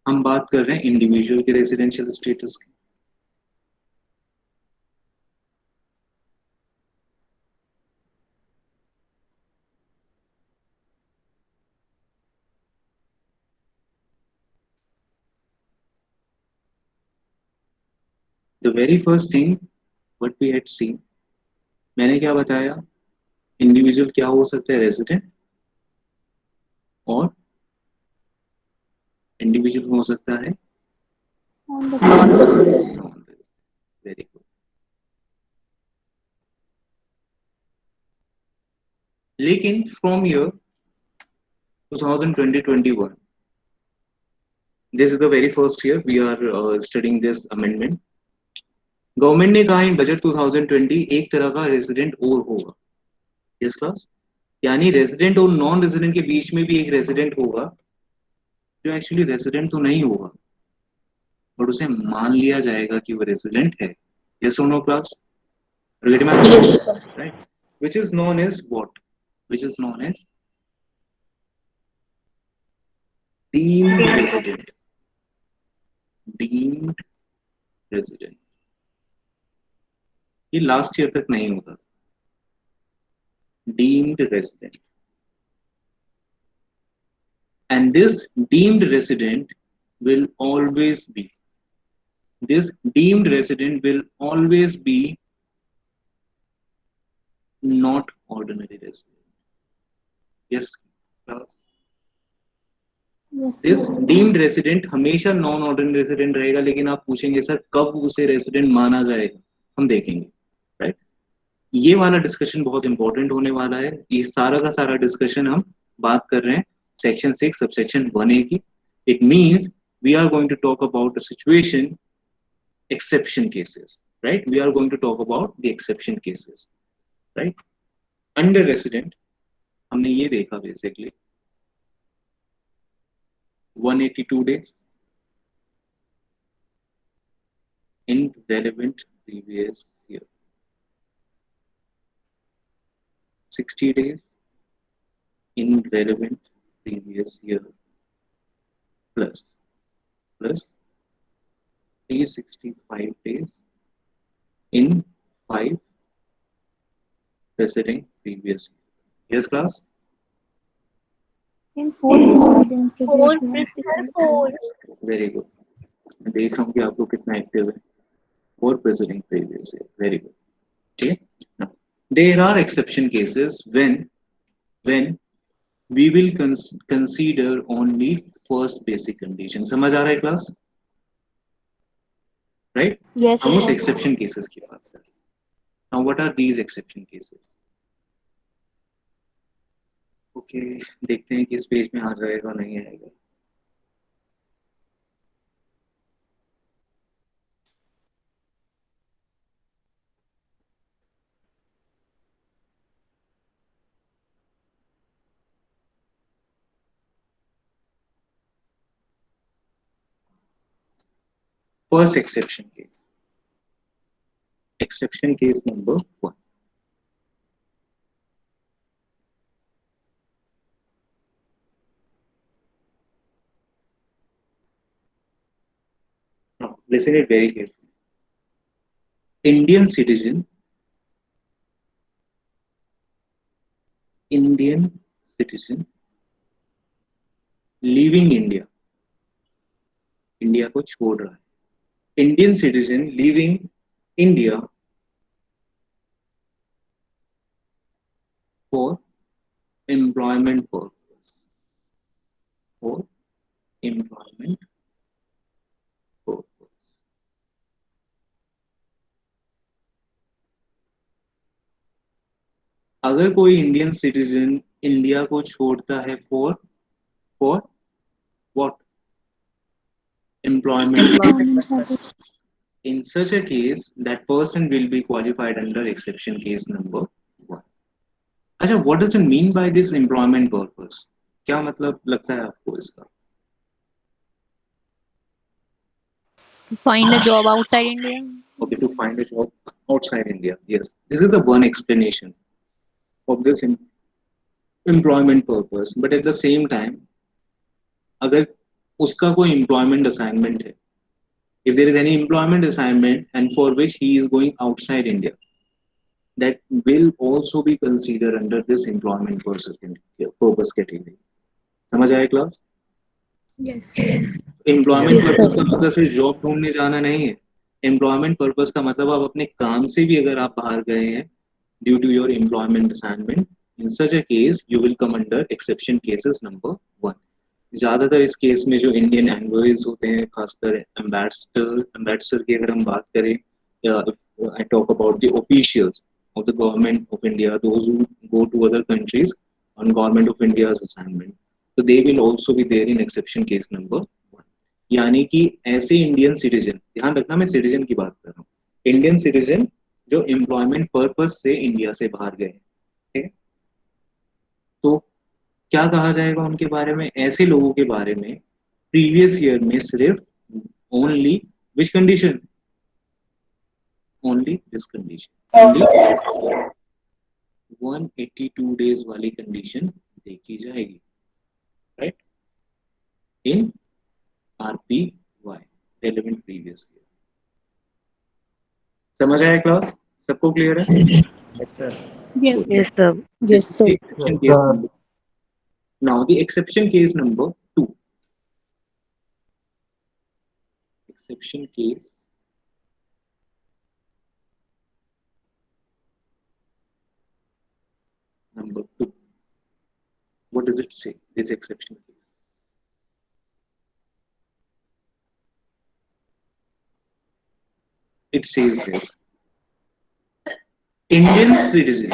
[SPEAKER 1] हम बात कर रहे हैं इंडिविजुअल के रेजिडेंशियल स्टेटस की। The very first thing what we had seen, मैंने क्या बताया? इंडिविजुअल क्या हो सकता है? रेजिडेंट, और इंडिविजुअल हो सकता है नॉन रेजिडेंट। Very good. लेकिन from year 2020-21, this is the very first year we are studying this amendment. Government ने कहा इन बजट 2020 एक तरह का रेजिडेंट और होगा। Yes class? यानी रेजिडेंट और नॉन रेजिडेंट के बीच में भी एक रेजिडेंट होगा जो एक्चुअली रेजिडेंट तो नहीं होगा, बट उसे मान लिया जाएगा कि वो रेजिडेंट है। यस और no class?
[SPEAKER 3] Yes sir.
[SPEAKER 1] Right? which is known as what? Which is known as deemed resident. Deemed resident. ये लास्ट ईयर तक नहीं होता था। Deemed resident. And this deemed resident will always be. This deemed resident will always be not ordinary resident. yes class.
[SPEAKER 5] Yes,
[SPEAKER 1] this
[SPEAKER 5] sir.
[SPEAKER 1] Deemed resident हमेशा non ordinary resident रहेगा, लेकिन आप पूछेंगे सर कब उसे रेसिडेंट माना जाएगा, हम देखेंगे, राइट। ये वाला डिस्कशन बहुत इंपॉर्टेंट होने वाला है। ये सारा का सारा डिस्कशन हम बात कर रहे हैं सेक्शन 6 सबसेक्शन 1A की। It means we are going to talk about the situation exception cases, right? We are going to talk about the exception cases, right? Under resident हमने ये देखा basically 182 days in relevant previous year, 60 days in relevant previous year plus 365 days in 5 preceding previous year. Yes, class?
[SPEAKER 5] In four preceding
[SPEAKER 4] Four,
[SPEAKER 5] previous year.
[SPEAKER 4] sir, four.
[SPEAKER 1] Very good. मैं देख रहा हूँ कि आपको कितना एक्टिव है। 4 preceding previous year. Very good. Okay. Now, there are exception cases when we will consider only first basic condition. समझ आ रहा है क्लास? Right?
[SPEAKER 6] Yes,
[SPEAKER 1] हम उस
[SPEAKER 6] sir.
[SPEAKER 1] exception cases की बात कर रहे हैं. Now, what are these exception cases? Okay, देखते हैं किस पेज में आ जाएगा नहीं आएगा. First exception case. Exception case number 1. Now, listen it very carefully. Indian citizen leaving India. India को छोड़ रहा है. Indian citizen leaving India for employment purpose. For employment purpose. अगर कोई इंडियन सिटीजन इंडिया को छोड़ता है for what? Employment.
[SPEAKER 5] Employment purpose.
[SPEAKER 1] In such a case, that person will be qualified under exception case number 1. अच्छा, what does it mean by this employment purpose? क्या मतलब लगता है आपको इसका?
[SPEAKER 3] Find a job outside India.
[SPEAKER 1] Okay, to find a job outside India. Yes, this is the one explanation of this employment purpose. But at the same time, अगर उसका कोई employment assignment है, if there is any employment assignment and for which he is going outside India, that will also be considered under this employment purpose category. समझ आया class?
[SPEAKER 4] Yes.
[SPEAKER 1] Employment
[SPEAKER 2] Yes,
[SPEAKER 1] purpose
[SPEAKER 2] sir.
[SPEAKER 1] का मतलब सिर्फ job ढूंढने जाना नहीं है. Employment purpose का मतलब आप अपने काम से भी अगर आप बाहर गए हैं due to your employment assignment, in such a case you will come under exception cases number 1. ज्यादातर इस केस में जो इंडियन एम्बेसीज होते हैं, खासकर एम्बेसडर की अगर हम बात करें, I talk about the officials of the government of India, those who go to other countries on government of India's assignment, so they will also be there in exception case number 1. यानी कि ऐसे Indian citizen, ध्यान रखना मैं citizen की बात कर रहा हूँ, इंडियन सिटीजन जो एम्प्लॉयमेंट पर्पस से इंडिया से बाहर गए, ठीक है, तो क्या कहा जाएगा उनके बारे में? ऐसे लोगों के बारे में प्रीवियस ईयर में सिर्फ only which condition? Only this condition, only 182 days वाली कंडीशन देखी जाएगी, राइट, इन RPY relevant previous year. समझ आया क्लास? सबको क्लियर है?
[SPEAKER 8] Yes, sir.
[SPEAKER 5] Yes.
[SPEAKER 2] Yes, sir.
[SPEAKER 3] Yes,
[SPEAKER 1] This is
[SPEAKER 3] sir.
[SPEAKER 1] the exception case number. Now the exception case number 2. Exception case number 2. what does it say, this exception case? It says this: Indian citizen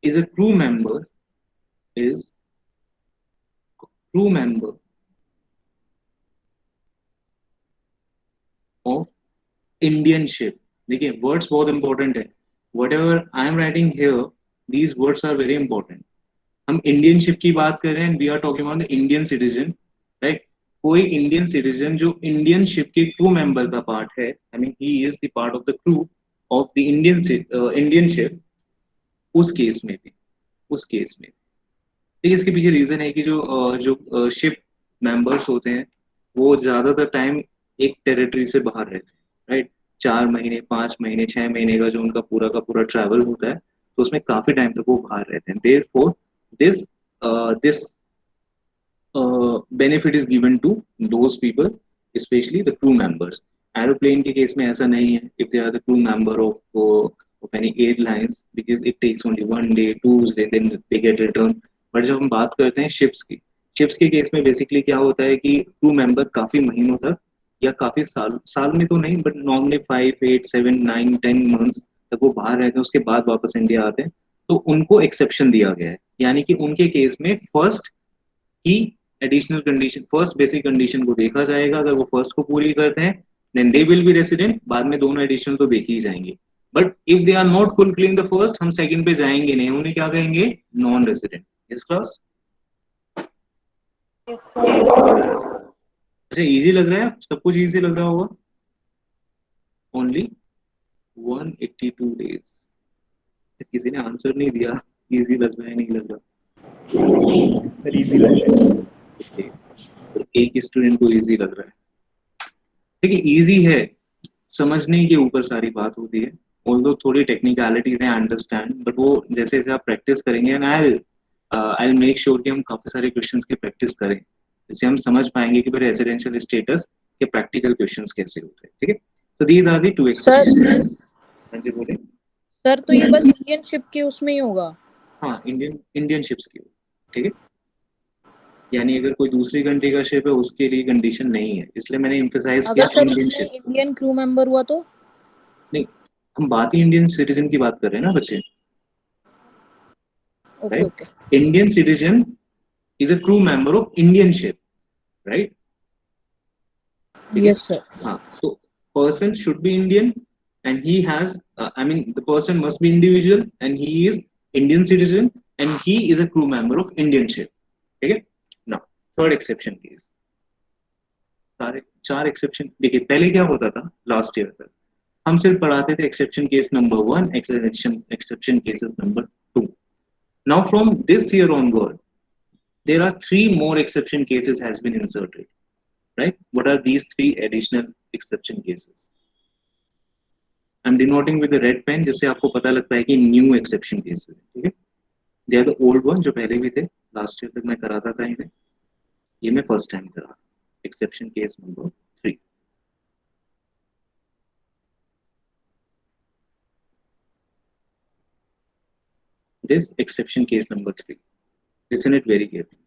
[SPEAKER 1] is a crew member of Indian ship. देखिए words बहुत important है. Whatever I am writing here, these words are very important. हम Indian ship की बात कर रहे हैं, we are talking about the Indian citizen, right. कोई इंडियन सिटीजन जो इंडियन शिप के क्रू मेंबर का पार्ट है, I mean he is the part of the crew of the Indian ship, उस केस में ठीक है. इसके पीछे रीजन है कि जो शिप मेंबर्स होते हैं वो ज्यादातर टाइम एक टेरिटरी से बाहर रहते हैं, राइट. 4 महीने 5 महीने 6 महीने का जो उनका पूरा का पूरा ट्रैवल होता है, तो उसमें काफी टाइम तक वो बाहर रहते हैं. Therefore this benefit is given to those people, especially the crew members. Aeroplane के केस में ऐसा नहीं है. If they are the crew member of any airlines, because it takes only 1 day 2 days, then they get returned. But जब हम बात करते हैं शिप्स के केस में बेसिकली क्या होता है कि क्रू मेंबर काफी महीनों तक या काफी साल में तो नहीं, बट नॉर्मली 5 8 7 9 10 मंथ्स तक वो बाहर रहते हैं, उसके बाद वापस इंडिया आते हैं. तो उनको एक्सेप्शन दिया गया है, यानी कि उनके केस में फर्स्ट की additional condition, first basic condition को देखा जाएगा. अगर वो फर्स्ट को पूरी करते हैं then they will be resident. बाद में दोनों एडिशनल तो देखे ही जाएंगे. But if they are not fulfilling the first, हम सेकंड पे जाएंगे नहीं, उन्हें क्या कहेंगे, नॉन रेसिडेंट. इस क्लास अच्छा इजी लग रहा है, सब कुछ इजी लग रहा होगा. Only 182 days. किसी ने आंसर नहीं दिया, इजी लग रहा है नहीं लग रहा.
[SPEAKER 8] सर इजी लग रहा है.
[SPEAKER 1] तो एक स्टूडेंट को इजी लग रहा है. देखिए इजी है, समझने के ऊपर सारी बात होती है. ऑल्दो थोड़ी टेक्निकलिटीज हैं, अंडरस्टैंड, बट वो जैसे जैसे आप प्रैक्टिस करेंगे and I will make sure कि हम काफी सारे क्वेश्चंस की प्रैक्टिस करें, जिससे हम समझ पाएंगे कि रेजिडेंशियल स्टेटस के प्रैक्टिकल क्वेश्चंस कैसे होते हैं. ठीक है, तो दीज आर दी 2 एक्सेप्शंस. हाँ जी बोले
[SPEAKER 3] सर. तो ये बस इंडियन शिप के उसमें ही होगा?
[SPEAKER 1] हाँ, इंडियन शिप्स की. ठीक है, यानी अगर कोई दूसरी कंट्री का शिप है उसके लिए कंडीशन नहीं है, इसलिए मैंने एम्फसाइज किया
[SPEAKER 3] अगर सर
[SPEAKER 1] इंडियन
[SPEAKER 3] उसमें
[SPEAKER 1] शिप.
[SPEAKER 3] इंडियन क्रू मेंबर हुआ तो?
[SPEAKER 1] नहीं, हम बात ही इंडियन सिटीजन की बात कर रहे हैं ना बच्चे.
[SPEAKER 3] Okay okay.
[SPEAKER 1] Indian citizen is a crew member of Indian ship, right.
[SPEAKER 3] Yes sir.
[SPEAKER 1] हाँ, तो person should be Indian and he has I mean the person must be individual and he is Indian citizen and he is a crew member of Indian ship. ठीक है. Now third exception case. सारे 4 exception. देखिए पहले क्या होता था, last year तक हम सिर्फ पढ़ाते थे exception case number 1, exception cases number 2. Now from this year onward there are 3 more exception cases has been inserted, right? What are these 3 additional exception cases? I'm denoting with the red pen, जिससे आपको पता लगता है कि new exception cases. ठीक है, they are the old one जो पहले भी थे, लास्ट ईयर तक मैं कराता था इन्हें, ये मैं फर्स्ट टाइम करा. Exception case number 3. This exception case number 3, listen it very carefully.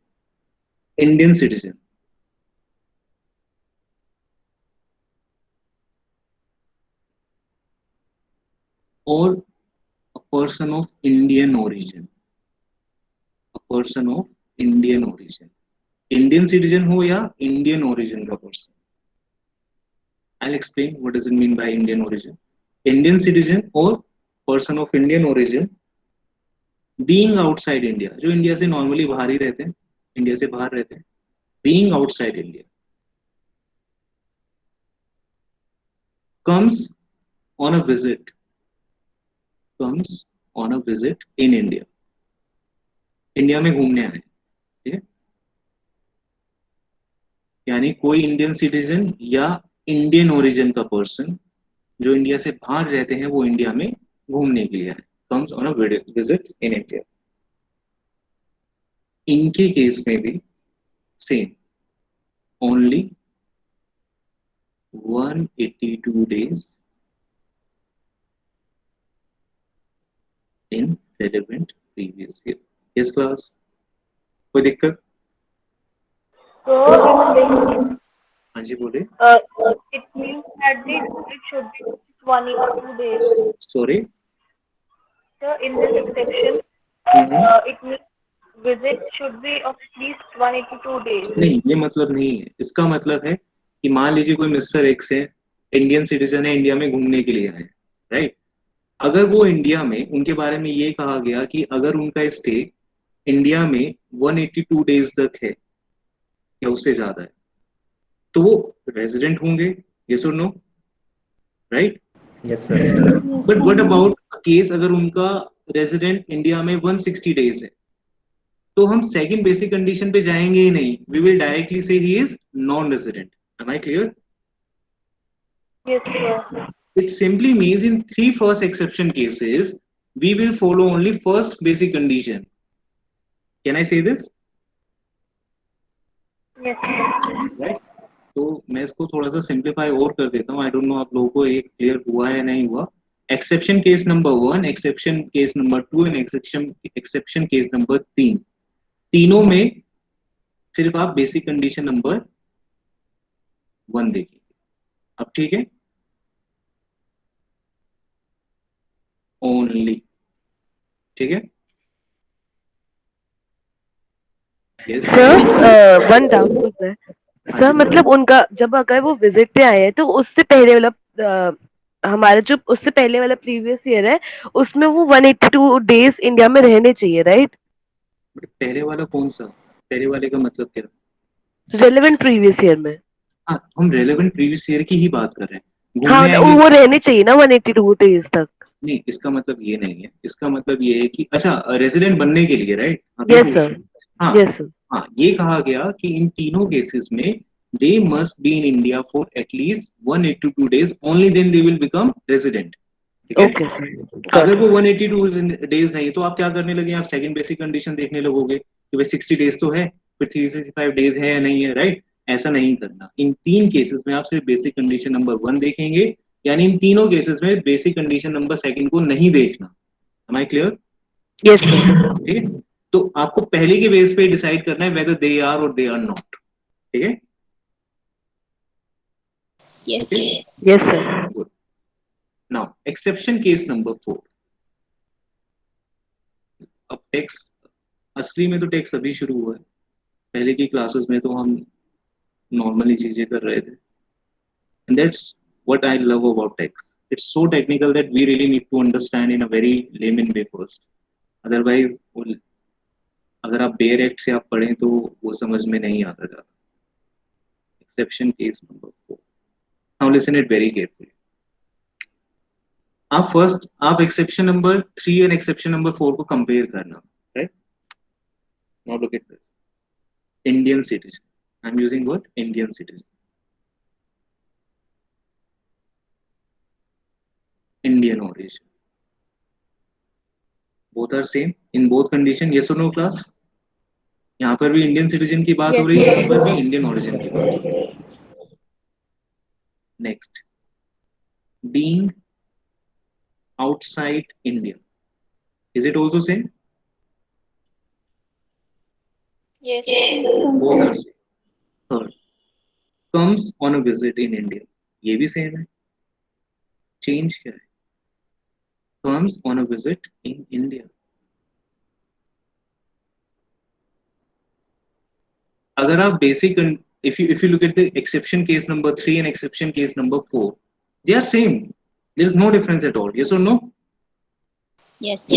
[SPEAKER 1] Indian citizen or a person of Indian origin, Indian citizen हो या Indian origin का person. I'll explain what does it mean by Indian origin. Indian citizen or person of Indian origin being outside India, जो India से normally बाहर ही रहते हैं, India से बाहर रहते हैं, being outside India, comes on a visit in India. India में घूमने आए. ठीक है, यानी कोई इंडियन सिटीजन या इंडियन ओरिजिन का पर्सन जो इंडिया से बाहर रहते हैं वो इंडिया में घूमने के लिए आए, comes on a visit in India. इनके केस में भी same, only 182 days in relevant previous year. Yes class, कोई दिक्कत?
[SPEAKER 9] So
[SPEAKER 1] हाँ जी बोले.
[SPEAKER 9] it means that it should be 182 days.
[SPEAKER 1] Sorry.
[SPEAKER 9] So in this exception, it means visit should be of at least 182 days.
[SPEAKER 1] नहीं, ये मतलब नहीं है. इसका मतलब है कि मान लीजिए कोई मिस्टर एक्स है, इंडियन सिटीजन है, इंडिया में घूमने के लिए आए, राइट? अगर वो इंडिया में, उनके बारे में ये कहा गया कि अगर उनका स्टे इंडिया में 182 डेज तक है या उससे ज्यादा है, तो वो रेजिडेंट होंगे. यस और no? Right?
[SPEAKER 8] Yes, sir.
[SPEAKER 1] But what about case अगर उनका रेजिडेंट इंडिया में 160 डेज है, तो हम सेकंड बेसिक कंडीशन पे जाएंगे ही नहीं. वी विल डायरेक्टली से ही is non resident. Am I clear?
[SPEAKER 9] Yes, sir.
[SPEAKER 1] It simply means in 3 first exception cases, we will follow only first basic condition. Can I say this?
[SPEAKER 9] Yes, sir.
[SPEAKER 1] Right? तो मैं इसको थोड़ा सा simplify और कर देता हूँ. आई डोंट नो आप लोगों को एक क्लियर हुआ है या नहीं हुआ. Exception case number 1, exception case number 2 and exception case number 3, तीनों में सिर्फ आप बेसिक कंडीशन नंबर 1 देखिए. अब ठीक है? ओनली. ठीक है? Yes,
[SPEAKER 2] sir one doubt was there. Sir मतलब उनका जब अगर वो विजिट पे आए हैं तो उससे पहले वाला हमारा जो उससे पहले वाला प्रीवियस ईयर है उसमें वो 182 डेज इंडिया में रहने चाहिए, राइट?
[SPEAKER 1] बट पहले वाला कौन सा? पहले वाले का मतलब क्या?
[SPEAKER 2] रेलेवेंट प्रीवियस ईयर में.
[SPEAKER 1] हाँ, हम रेलेवेंट प्रीवियस ईयर की ही बात कर रहे हैं.
[SPEAKER 2] हाँ
[SPEAKER 1] घूमने आएंगे.
[SPEAKER 2] वो रहने चाहिए ना 182 डेज तक.
[SPEAKER 1] नहीं, इसका मतलब ये नहीं है. इसका मतलब ये है कि अच्छा रेजिडेंट बनने के लिए, राइट?
[SPEAKER 2] Yes sir.
[SPEAKER 1] हाँ
[SPEAKER 2] यस सर.
[SPEAKER 1] हाँ, ये कहा गया कि इन तीनों केसेस में they must be in India for at least 182 days, only then they will become resident. ठीक है?
[SPEAKER 2] Okay sir.
[SPEAKER 1] अगर वो 182 डेज नहीं तो आप क्या करने लगे? आप सेकंड बेसिक कंडीशन देखने लगोगे कि भाई 60 डेज तो है, फिर 365 डेज है या नहीं है, राइट? ऐसा नहीं करना. इन 3 केसेस में आप सिर्फ बेसिक कंडीशन नंबर 1 देखेंगे, यानी इन तीनों केसेस में बेसिक कंडीशन नंबर 2 को नहीं देखना. Am I clear?
[SPEAKER 2] Yes sir.
[SPEAKER 1] ठीक है? तो आपको पहले के बेस पे डिसाइड करना है वेदर दे आर और दे आर नॉट. ठीक है?
[SPEAKER 4] Yes,
[SPEAKER 1] Okay?
[SPEAKER 4] sir.
[SPEAKER 2] Yes sir.
[SPEAKER 1] Good. Now, exception case number 4. अब टैक्स असली में तो टैक्स अभी शुरू हुआ है. पहले की क्लासेस में तो हम नॉर्मली चीजें कर रहे थे. And that's what I love about tax. It's so technical that we really need to understand in a very layman way first. Otherwise, अगर आप बेयर एक्ट से आप पढ़ें तो वो समझ में नहीं आता ज़्यादा. Exception case number 4. Now listen it very carefully. आप exception number 3 and exception number 4 को कंपेयर करना, right? Now look at this. Indian citizen. I am using word Indian citizen. Indian origin. Both are same in both condition. Yes or no class? यहाँ पर भी Indian citizen की बात हो रही है, यहाँ पर भी इंडियन origin की बात हो रही है. Next, being outside India. Is it also same?
[SPEAKER 4] Yes.
[SPEAKER 1] Both are same. Third, comes on a visit in India. ये भी same है. Change क्या है? Comes on a visit in India. अगर आप basic, if you look at the exception case number 3 and exception case number 4, they are same. There is no difference at all. Yes or no?
[SPEAKER 4] Yes.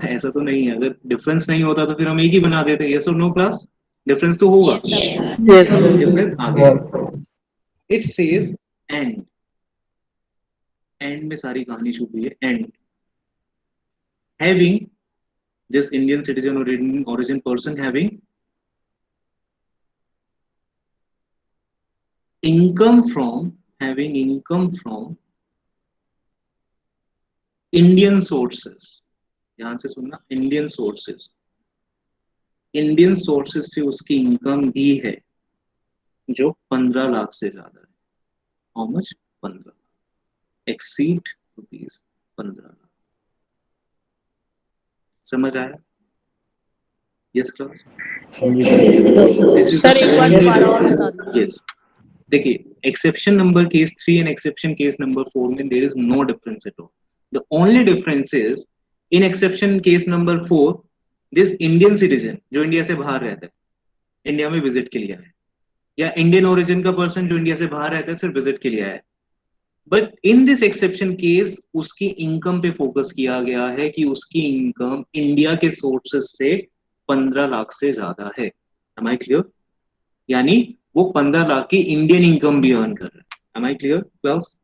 [SPEAKER 1] ऐसा तो नहीं है. अगर difference नहीं होता तो फिर हम एक ही बना देते. Yes or no class? Difference तो होगा.
[SPEAKER 4] Yes, sir.
[SPEAKER 2] Yes sir.
[SPEAKER 1] Difference आ गया. It says and. And में सारी कहानी छुपी है. And having this Indian citizen or Indian origin person having income from Indian sources. ध्यान से सुनना. Indian sources से उसकी इनकम भी है. जो 15 लाख से ज्यादा है। How much? 15 lakh, exceed rupees 15 lakh. समझ आया? Yes class? This is
[SPEAKER 3] sir
[SPEAKER 1] the
[SPEAKER 3] एक बार
[SPEAKER 1] ओनली
[SPEAKER 3] दोबारा और बता
[SPEAKER 1] डिफरेंस।
[SPEAKER 3] दीजिए।
[SPEAKER 1] यस, देखिए exception number case 3 and exception case number 4 में there is no difference at all. The only difference is in exception case number 4 this Indian citizen जो India से बाहर रहता है, इंडिया में विजिट के लिए आया है, या इंडियन ओरिजिन का पर्सन जो इंडिया से बाहर रहता है सिर्फ विजिट के लिए आया है। But in this exception case उसकी इनकम पे फोकस किया गया है कि उसकी इनकम इंडिया के सोर्सेस से 15 लाख से ज्यादा है। Am I clear? यानी वो 15 लाख की इंडियन इनकम भी अर्न कर रहा है। Am I clear class?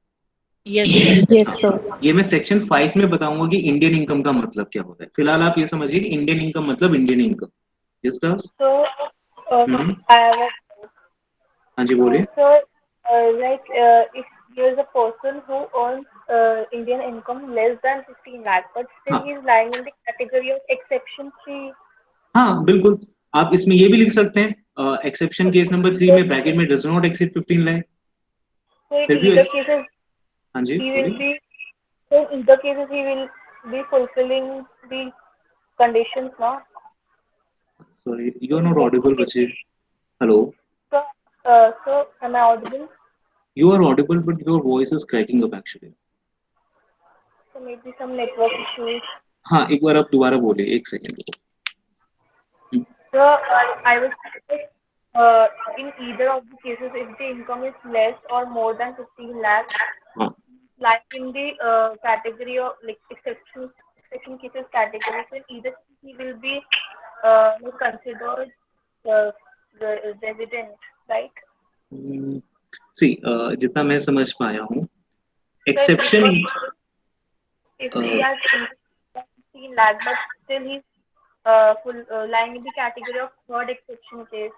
[SPEAKER 3] Yes sir.
[SPEAKER 4] Yes, sir.
[SPEAKER 1] ये मैं सेक्शन 5 में बताऊंगा कि इंडियन इनकम का मतलब क्या होता है। फिलहाल आप ये समझिए कि इंडियन इनकम मतलब Indian income. Yes class?
[SPEAKER 9] So, I have a
[SPEAKER 1] हाँ जी बोलिए।
[SPEAKER 9] so if there is a person who earns Indian income less than 15 lakh, but still
[SPEAKER 1] हाँ
[SPEAKER 9] he is lying in the category of exception 3.
[SPEAKER 1] हाँ बिल्कुल, आप इसमें ये भी लिख सकते हैं एक्सेप्शन केस नंबर 3 में ब्रैकेट में does not exceed 15 lakh.
[SPEAKER 9] So in
[SPEAKER 1] फिर भी
[SPEAKER 9] either cases,
[SPEAKER 1] हाँ जी
[SPEAKER 9] he will
[SPEAKER 1] बोलिए।
[SPEAKER 9] be. So in either cases, he will be fulfilling the conditions, no?
[SPEAKER 1] Sorry you are not audible बच्चे। Hello,
[SPEAKER 9] So am I audible?
[SPEAKER 1] you are audible but your voice is cracking up actually।
[SPEAKER 9] So maybe some network issues.
[SPEAKER 1] हाँ एक बार आप दोबारा बोलिए, एक second.
[SPEAKER 9] So I was in either of the cases, if the income is less or more than 15 lakhs,
[SPEAKER 1] हाँ
[SPEAKER 9] like in the category of like exception cases category, so either he will be considered the resident, right?
[SPEAKER 1] सी जितना मैं समझ पाया हूँ
[SPEAKER 9] So
[SPEAKER 1] exception
[SPEAKER 9] if he has 15 lakh, but still he's lying in the category of third exception case.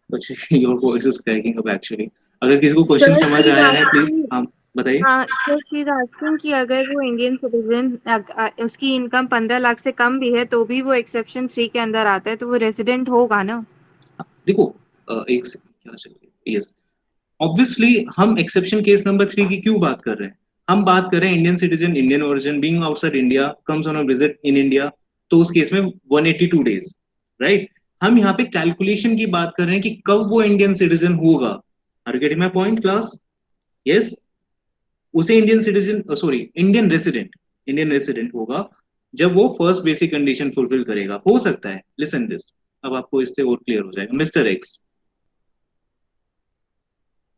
[SPEAKER 1] बच्चे your voice is cracking up actually. अगर किसी को question
[SPEAKER 6] Sir,
[SPEAKER 1] समझ
[SPEAKER 6] she's
[SPEAKER 1] आया है प्लीज
[SPEAKER 6] asking.
[SPEAKER 1] हाँ बताइए।
[SPEAKER 6] सर शी इज आस्किंग कि अगर वो इंडियन सिटीजन उसकी इनकम 15 लाख से कम भी है तो भी वो एक्सेप्शन 3 के अंदर आता है, तो वो रेजिडेंट होगा ना?
[SPEAKER 1] देखो एक सेकंड क्या चलिए। यस ऑब्वियसली हम एक्सेप्शन केस नंबर 3 की क्यों बात कर रहे हैं? हम बात कर रहे हैं Indian citizen, Indian origin, being outside India, comes on a visit in India, तो उस केस में 182 डेज, राइट? हम यहाँ पे कैलकुलेशन की बात कर रहे हैं कि कब वो इंडियन सिटीजन होगा। Are you getting my point class? Yes, उसे Indian citizen sorry Indian resident होगा जब वो फर्स्ट बेसिक कंडीशन फुलफिल करेगा। हो सकता है, लिसन दिस, अब आपको इससे और क्लियर हो जाएगा। मिस्टर एक्स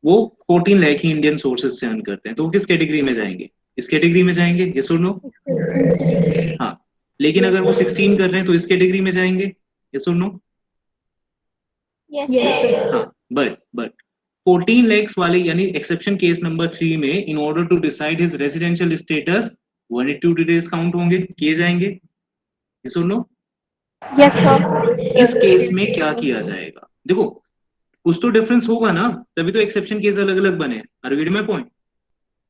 [SPEAKER 1] वो 14 लाख ही इंडियन सोर्सेज से अर्न करते हैं, तो वो किस कैटेगरी में जाएंगे? इस कैटेगरी में जाएंगे, यस और नो? हाँ, लेकिन अगर वो 16 कर रहे हैं तो इस कैटेगरी में जाएंगे, यस और नो?
[SPEAKER 4] Yes, sir.
[SPEAKER 1] हाँ, बट 14 lakhs वाले यानी एक्सेप्शन केस नंबर 3 में in order to decide his residential status 182 days count होंगे, किए जाएंगे, यस और नो?
[SPEAKER 4] Yes, sir.
[SPEAKER 1] इस केस में क्या किया जाएगा? देखो कुछ तो डिफरेंस होगा ना, तभी तो एक्सेप्शन केस अलग अलग बने। Are you getting my point?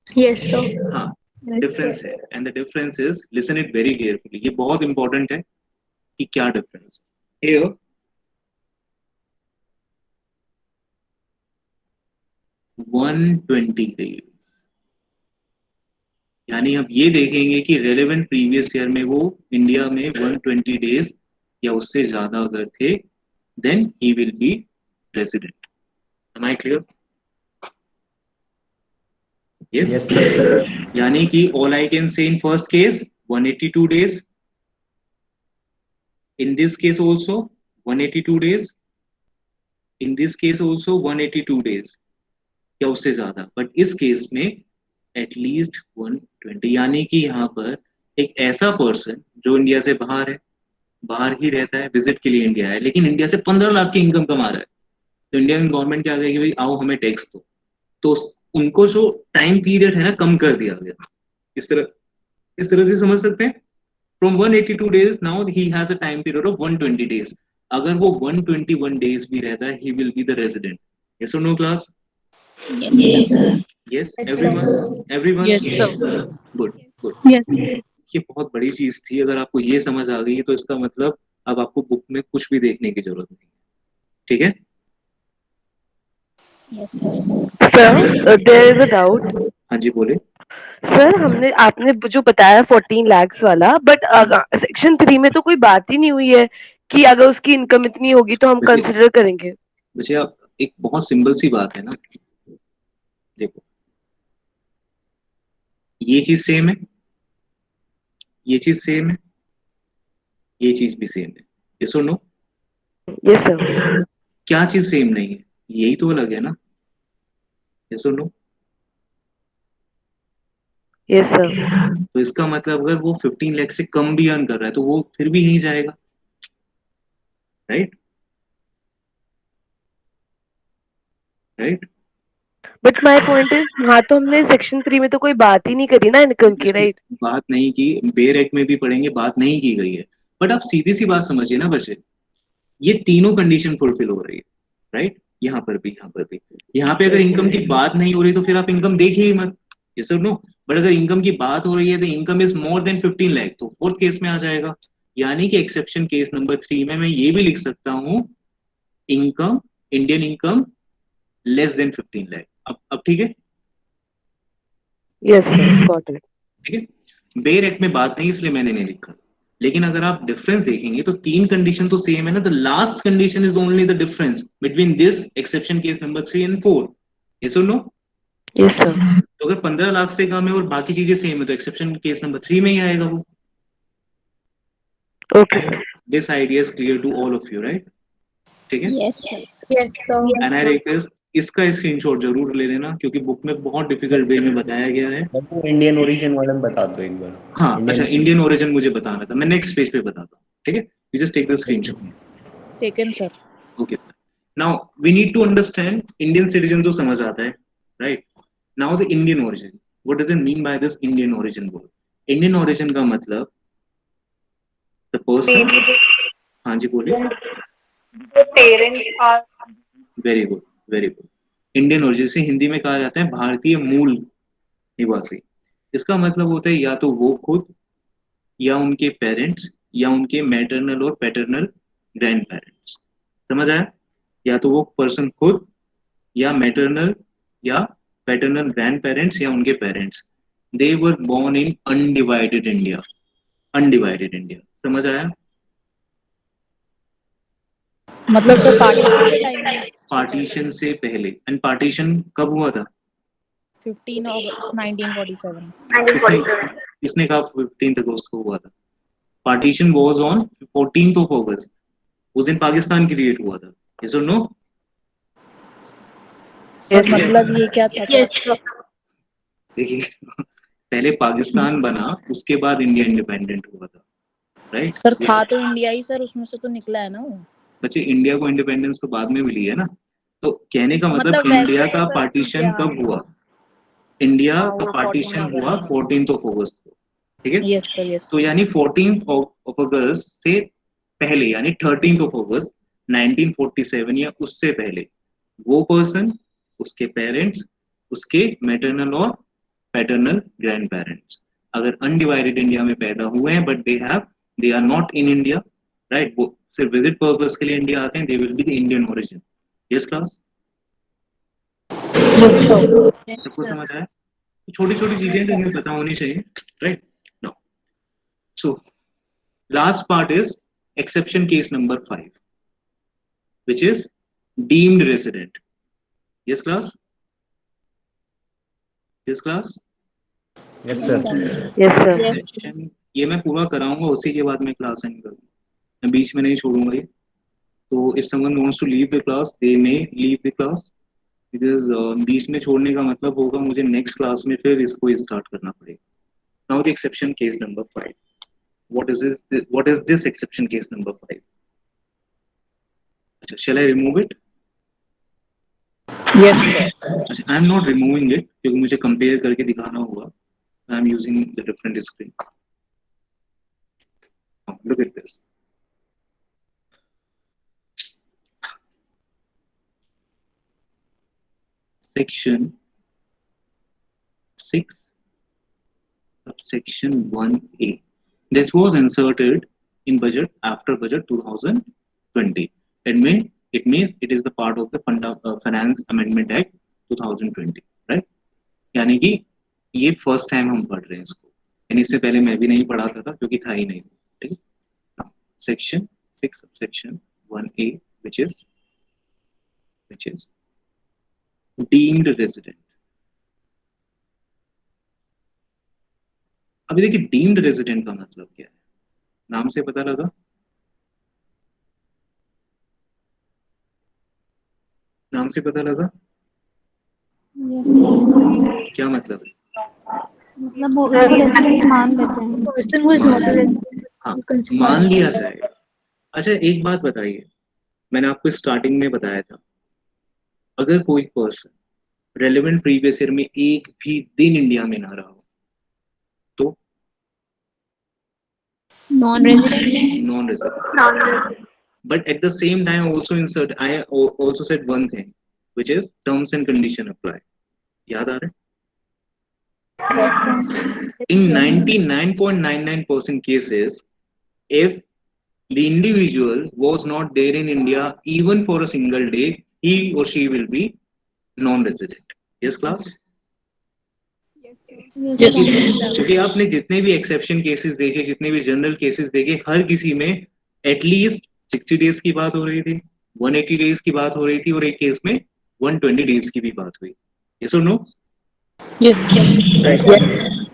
[SPEAKER 4] Yes, sir.
[SPEAKER 1] हाँ, डिफरेंस है and the difference is, listen it very carefully, ये बहुत इंपॉर्टेंट है कि क्या डिफरेंस है। हियर 120 डेज, यानी अब ये देखेंगे कि रेलेवेंट प्रीवियस ईयर में वो इंडिया में 120 डेज या उससे ज्यादा अगर थे, then he will be resident. Am I clear? Yes sir. यानी कि all I can say in first case 182 days, in this case also 182 days, in this case also 182 days या उससे ज्यादा, बट इस केस में एटलीस्ट 120। यानी कि यहाँ पर एक ऐसा पर्सन जो इंडिया से बाहर है, बाहर ही रहता है, विजिट के लिए इंडिया है, लेकिन इंडिया से 15 लाख की इनकम कमा रहा है, तो इंडियन गवर्नमेंट क्या कहेगी, भाई आओ हमें टैक्स दो, तो उनको जो टाइम पीरियड है ना कम कर दिया गया। इस तरह से समझ सकते हैं। From 182 days now he has a time period of 120 days. अगर वो 121 डेज भी रहता है, he will be the resident. Yes और no class?
[SPEAKER 4] Yes, sir.
[SPEAKER 1] Yes everyone
[SPEAKER 3] Yes, sir.
[SPEAKER 1] Good good.
[SPEAKER 2] Yes.
[SPEAKER 1] ये बहुत बड़ी चीज थी, अगर आपको ये समझ आ गई तो इसका मतलब अब आपको बुक में कुछ भी देखने की जरूरत नहीं है, ठीक है?
[SPEAKER 3] Yes, sir.
[SPEAKER 2] Sir there is a doubt.
[SPEAKER 1] हाँ जी बोले।
[SPEAKER 2] सर आपने जो बताया 14 lakhs वाला, बट सेक्शन 3 में तो कोई बात ही नहीं हुई है कि अगर उसकी इनकम इतनी होगी तो हम
[SPEAKER 1] वैसे
[SPEAKER 2] कंसिडर करेंगे।
[SPEAKER 1] वैसे आप एक बहुत सिंपल सी बात है ना, देखो ये चीज सेम है, ये चीज सेम है, ये चीज भी सेम है, ये सुनो।
[SPEAKER 2] Yes sir.
[SPEAKER 1] क्या चीज सेम नहीं है? यही तो अलग है ना, ये सुनो।
[SPEAKER 2] Yes sir.
[SPEAKER 1] तो इसका मतलब अगर वो 15 लाख से कम भी अर्न कर रहा है तो वो फिर भी यहीं जाएगा, right? Right?
[SPEAKER 2] But my point is, हाँ तो हमने सेक्शन 3 में तो कोई बात ही नहीं करी ना इनकम की, राइट?
[SPEAKER 1] बात नहीं की, बेर एक्ट में भी पढ़ेंगे, बात नहीं की गई है। बट आप सीधी सी बात समझिए ना बच्चे, ये तीनों कंडीशन फुलफिल हो रही है, राइट? यहाँ पर भी, यहाँ पर भी। यहाँ पे अगर इनकम की बात नहीं हो रही तो फिर आप इनकम देखिए ही मत, ये सब नो। बट अगर इनकम की बात हो रही है तो income is more than 15 lakh, तो फोर्थ केस में आ जाएगा। यानी कि एक्सेप्शन केस नंबर 3 में मैं ये भी लिख सकता हूँ, income, Indian income less than 15 lakh. अब ठीक है?
[SPEAKER 2] Yes sir, got it.
[SPEAKER 1] ठीक है, बेयर एक्ट में बात नहीं इसलिए मैंने नहीं लिखा। लेकिन अगर आप डिफरेंस देखेंगे तो तीन कंडीशन तो सेम है ना, the last condition is only the difference between this exception case number 3 and 4। Yes और नो?
[SPEAKER 2] Yes sir.
[SPEAKER 1] तो अगर 15 लाख से कम है और बाकी चीजें सेम है तो एक्सेप्शन केस नंबर 3 में ही आएगा वो।
[SPEAKER 2] Okay sir.
[SPEAKER 1] This idea is clear to all of you, right? ठीक है,
[SPEAKER 3] Yes, sir.
[SPEAKER 4] Yes, sir.
[SPEAKER 1] And I request इसका स्क्रीनशॉट जरूर ले लेना क्योंकि बुक में बहुत डिफिकल्ट वे में बताया गया है।
[SPEAKER 8] वो इंडियन ओरिजिन वाला बता दो एक बार।
[SPEAKER 1] हाँ अच्छा, इंडियन ओरिजिन मुझे बताना था, मैं नेक्स्ट पेज पे बताता हूँ। ठीक है, you just take the screenshot.
[SPEAKER 3] Taken, sir.
[SPEAKER 1] Okay. Now we need to understand Indian citizen तो समझ आता है, right? Now the Indian origin. What does it mean by this Indian origin word? Indian origin का मतलब the person. हाँ जी बोलिए।
[SPEAKER 9] Parents are
[SPEAKER 1] Very good, very good. Indian origin से हिंदी में कहा जाता है भारतीय मूल निवासी। इसका मतलब होता है या तो वो खुद, या उनके पेरेंट्स, या उनके मैटरनल और पैटर्नल ग्रैंड पेरेंट्स। समझ आया? या तो वो पर्सन खुद, या मैटरनल या पैटर्नल ग्रैंड पेरेंट्स, या उनके parents. They were born in undivided India. Undivided India, समझ आया?
[SPEAKER 3] मतलब सर पार्टीशन के टाइम में
[SPEAKER 1] पार्टीशन से पहले। एंड पार्टीशन कब हुआ था?
[SPEAKER 3] 15 अगस्त 1947।
[SPEAKER 1] किसने किसने कहा 15 अगस्त को हुआ था? Partition was on 14th of अगस्त। उस दिन पाकिस्तान क्रिएट हुआ था। यस और नो?
[SPEAKER 3] सर मतलब ये क्या था
[SPEAKER 4] Yes,
[SPEAKER 3] सर?
[SPEAKER 4] sir.
[SPEAKER 1] देखिए पहले पाकिस्तान बना, उसके बाद इंडिया इंडिपेंडेंट हुआ था, राइट?
[SPEAKER 3] सर था तो इंडिया ही सर, उसमें से तो निकला है ना वो।
[SPEAKER 1] बच्चे इंडिया को इंडिपेंडेंस तो बाद में मिली है ना, तो कहने का मतलब
[SPEAKER 3] मतलब
[SPEAKER 1] इंडिया
[SPEAKER 3] वैसे
[SPEAKER 1] का
[SPEAKER 3] सर,
[SPEAKER 1] पार्टीशन
[SPEAKER 3] ठीक है,
[SPEAKER 1] कब हुआ? इंडिया
[SPEAKER 3] हाँ,
[SPEAKER 1] का
[SPEAKER 3] वो 14
[SPEAKER 1] पार्टीशन हुआ
[SPEAKER 3] अगस्त।
[SPEAKER 1] 14th ऑफ अगस्त को। ठीक है,
[SPEAKER 3] यस सर, यस।
[SPEAKER 1] तो यानी 14th ऑफ अगस्त से पहले यानी 13th ऑफ अगस्त 1947 या उससे पहले वो पर्सन, उसके पेरेंट्स, उसके मैटरनल और पैटर्नल ग्रैंड पेरेंट्स अगर अनडिवाइडेड इंडिया में पैदा हुए हैं but they are not in India, right? वो सिर्फ विजिट पर्पस के लिए इंडिया आते हैं, they will be the Indian origin. Yes class?
[SPEAKER 3] Yes sir.
[SPEAKER 1] सबको समझ आया? छोटी छोटी चीजें तो हमें पता होनी चाहिए, right? No, so last part is exception case number 5 which is deemed resident. Yes class? Yes class?
[SPEAKER 8] Yes sir.
[SPEAKER 2] Yes sir.
[SPEAKER 1] Section ये मैं पूरा कराऊंगा, उसी के बाद मैं क्लास एंड करूंगा, मैं बीच में नहीं छोड़ूंगा ये। तो if someone wants to leave the class they may leave the class, because बीच में छोड़ने का मतलब होगा मुझे नेक्स्ट क्लास में फिर इसको स्टार्ट करना पड़ेगा। Now the exception case number 5, what is this exception case number 5? अच्छा, shall I remove it?
[SPEAKER 3] Yes sir.
[SPEAKER 1] अच्छा, I am not removing it क्योंकि मुझे कंपेयर करके दिखाना होगा। I am using the different screen. Look at this. Section 6 subsection 1A. This was inserted in budget after budget 2020 and may It means it is the part of the Finance Amendment Act 2020, right? यानी कि ये first time हम पढ़ रहे हैं इसको, यानी इससे पहले मैं भी नहीं पढ़ा था क्योंकि था ही नहीं, ठीक है। Section 6 subsection 1A which is deemed resident। अभी देखिए डीम्ड रेजिडेंट का मतलब क्या है, नाम से पता लगा, नाम से पता लगा
[SPEAKER 5] Yes, sir.
[SPEAKER 1] क्या मतलब है?
[SPEAKER 5] मतलब वो उसको रेसिडेंट मान लेते हैं।
[SPEAKER 4] Person who is not a resident.
[SPEAKER 1] हाँ,
[SPEAKER 4] you consider
[SPEAKER 1] मान
[SPEAKER 4] as
[SPEAKER 1] लिया
[SPEAKER 4] resident.
[SPEAKER 1] जाएगा। अच्छा एक बात बताइए, मैंने आपको स्टार्टिंग में बताया था, अगर कोई पर्सन रेलेवेंट प्रीवियस ईयर में एक भी दिन इंडिया में ना रहा हो तो
[SPEAKER 4] Non-resident.
[SPEAKER 1] Non resident. But at the same time, I also said one thing, which is terms and condition apply. याद आ रहा है?
[SPEAKER 5] Yes, sir.
[SPEAKER 1] In 99.99% cases, if the individual was not there in India even for a single day, he or she will be non-resident. Yes, class?
[SPEAKER 5] Yes,
[SPEAKER 1] क्योंकि आपने जितने भी exception cases देखे, जितने भी जनरल केसेस देखे, हर किसी में एटलीस्ट 60 डेज की बात हो रही थी, 180 डेज की बात हो रही थी, और एक केस में 120 डेज की भी बात हुई। यस और नो?
[SPEAKER 3] Yes.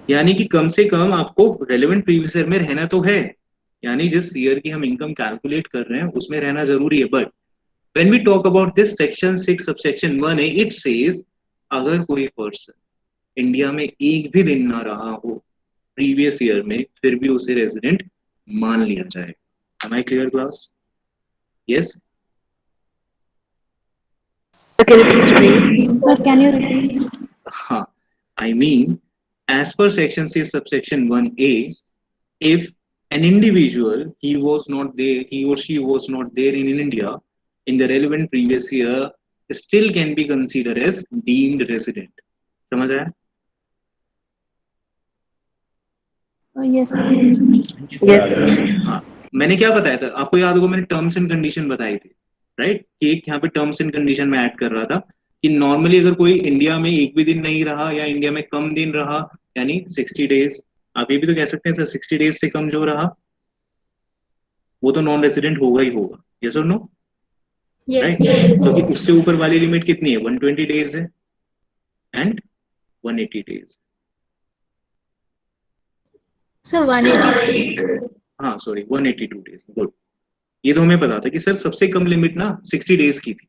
[SPEAKER 1] यानी कि कम से कम आपको रेलेवेंट प्रीवियस ईयर में रहना तो है, यानी जिस ईयर की हम इनकम कैलकुलेट कर रहे हैं उसमें रहना जरूरी है। But when we talk about this section 6 subsection 1A, it says अगर कोई पर्सन इंडिया में एक भी दिन ना रहा हो प्रीवियस ईयर में, फिर भी उसे रेजिडेंट मान लिया जाए। Am I clear, class? Yes?
[SPEAKER 5] Sir, can you repeat?
[SPEAKER 1] हाँ, I mean, as per section 6 subsection 1A, if an individual he or she was not there in India in the relevant previous year, still can be considered as deemed resident. समझ आया?
[SPEAKER 5] Yes, sir.
[SPEAKER 1] हाँ, मैंने क्या बताया था आपको, याद होगा मैंने टर्म्स एंड कंडीशन बताई थी, राइट? कि एक यहाँ पे टर्म्स एंड कंडीशन में ऐड कर रहा था कि नॉर्मली अगर कोई इंडिया में एक भी दिन नहीं रहा या इंडिया में कम दिन रहा, यानी 60 डेज, आप ये भी तो कह सकते हैं सर 60 डेज से कम जो रहा वो तो नॉन रेजिडेंट होगा ही होगा। यस और नो?
[SPEAKER 4] Yes.
[SPEAKER 1] राइट? क्योंकि उससे ऊपर वाली लिमिट कितनी है? 120 डेज है एंड 180 डेज।
[SPEAKER 4] So 180.
[SPEAKER 1] हाँ सॉरी 182 डेज। गुड, ये तो हमें पता था कि सर सबसे कम लिमिट ना 60 डेज की थी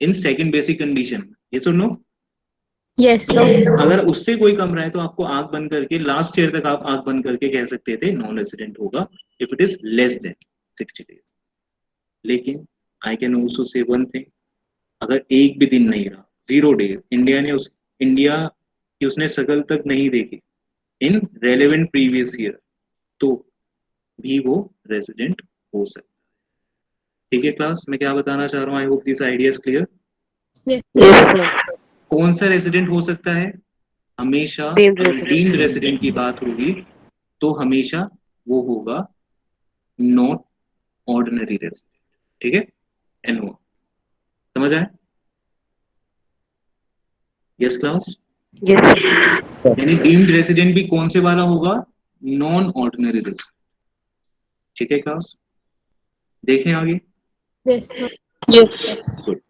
[SPEAKER 1] in second basic condition. Yes और नो?
[SPEAKER 4] Yes, sir.
[SPEAKER 1] अगर उससे कोई कम रहा है तो आपको आंख बंद करके लास्ट ईयर तक आप आंख बंद करके कह सकते थे नॉन रेजिडेंट होगा if it is less than 60 days. लेकिन I can also say one thing, अगर एक भी दिन नहीं रहा, 0 डेज, इंडिया की उसने शकल तक नहीं देखी इन रेलेवेंट प्रीवियस ईयर, तो भी वो रेजिडेंट हो सकता है। ठीक है क्लास, मैं क्या बताना चाह रहा हूँ? I hope this idea is clear. कौन सा रेजिडेंट हो सकता है? हमेशा अगर डीम्ड रेजिडेंट की बात होगी तो हमेशा वो होगा नॉट ऑर्डिनरी रेजिडेंट। ठीक है, एनओ, समझ आए? Yes class? यानी डीम्ड रेजिडेंट भी कौन से वाला होगा? Non ordinary resident. ठीक है क्लास, देखें आगे।
[SPEAKER 4] Yes, sir.
[SPEAKER 3] Yes, sir.
[SPEAKER 1] Good,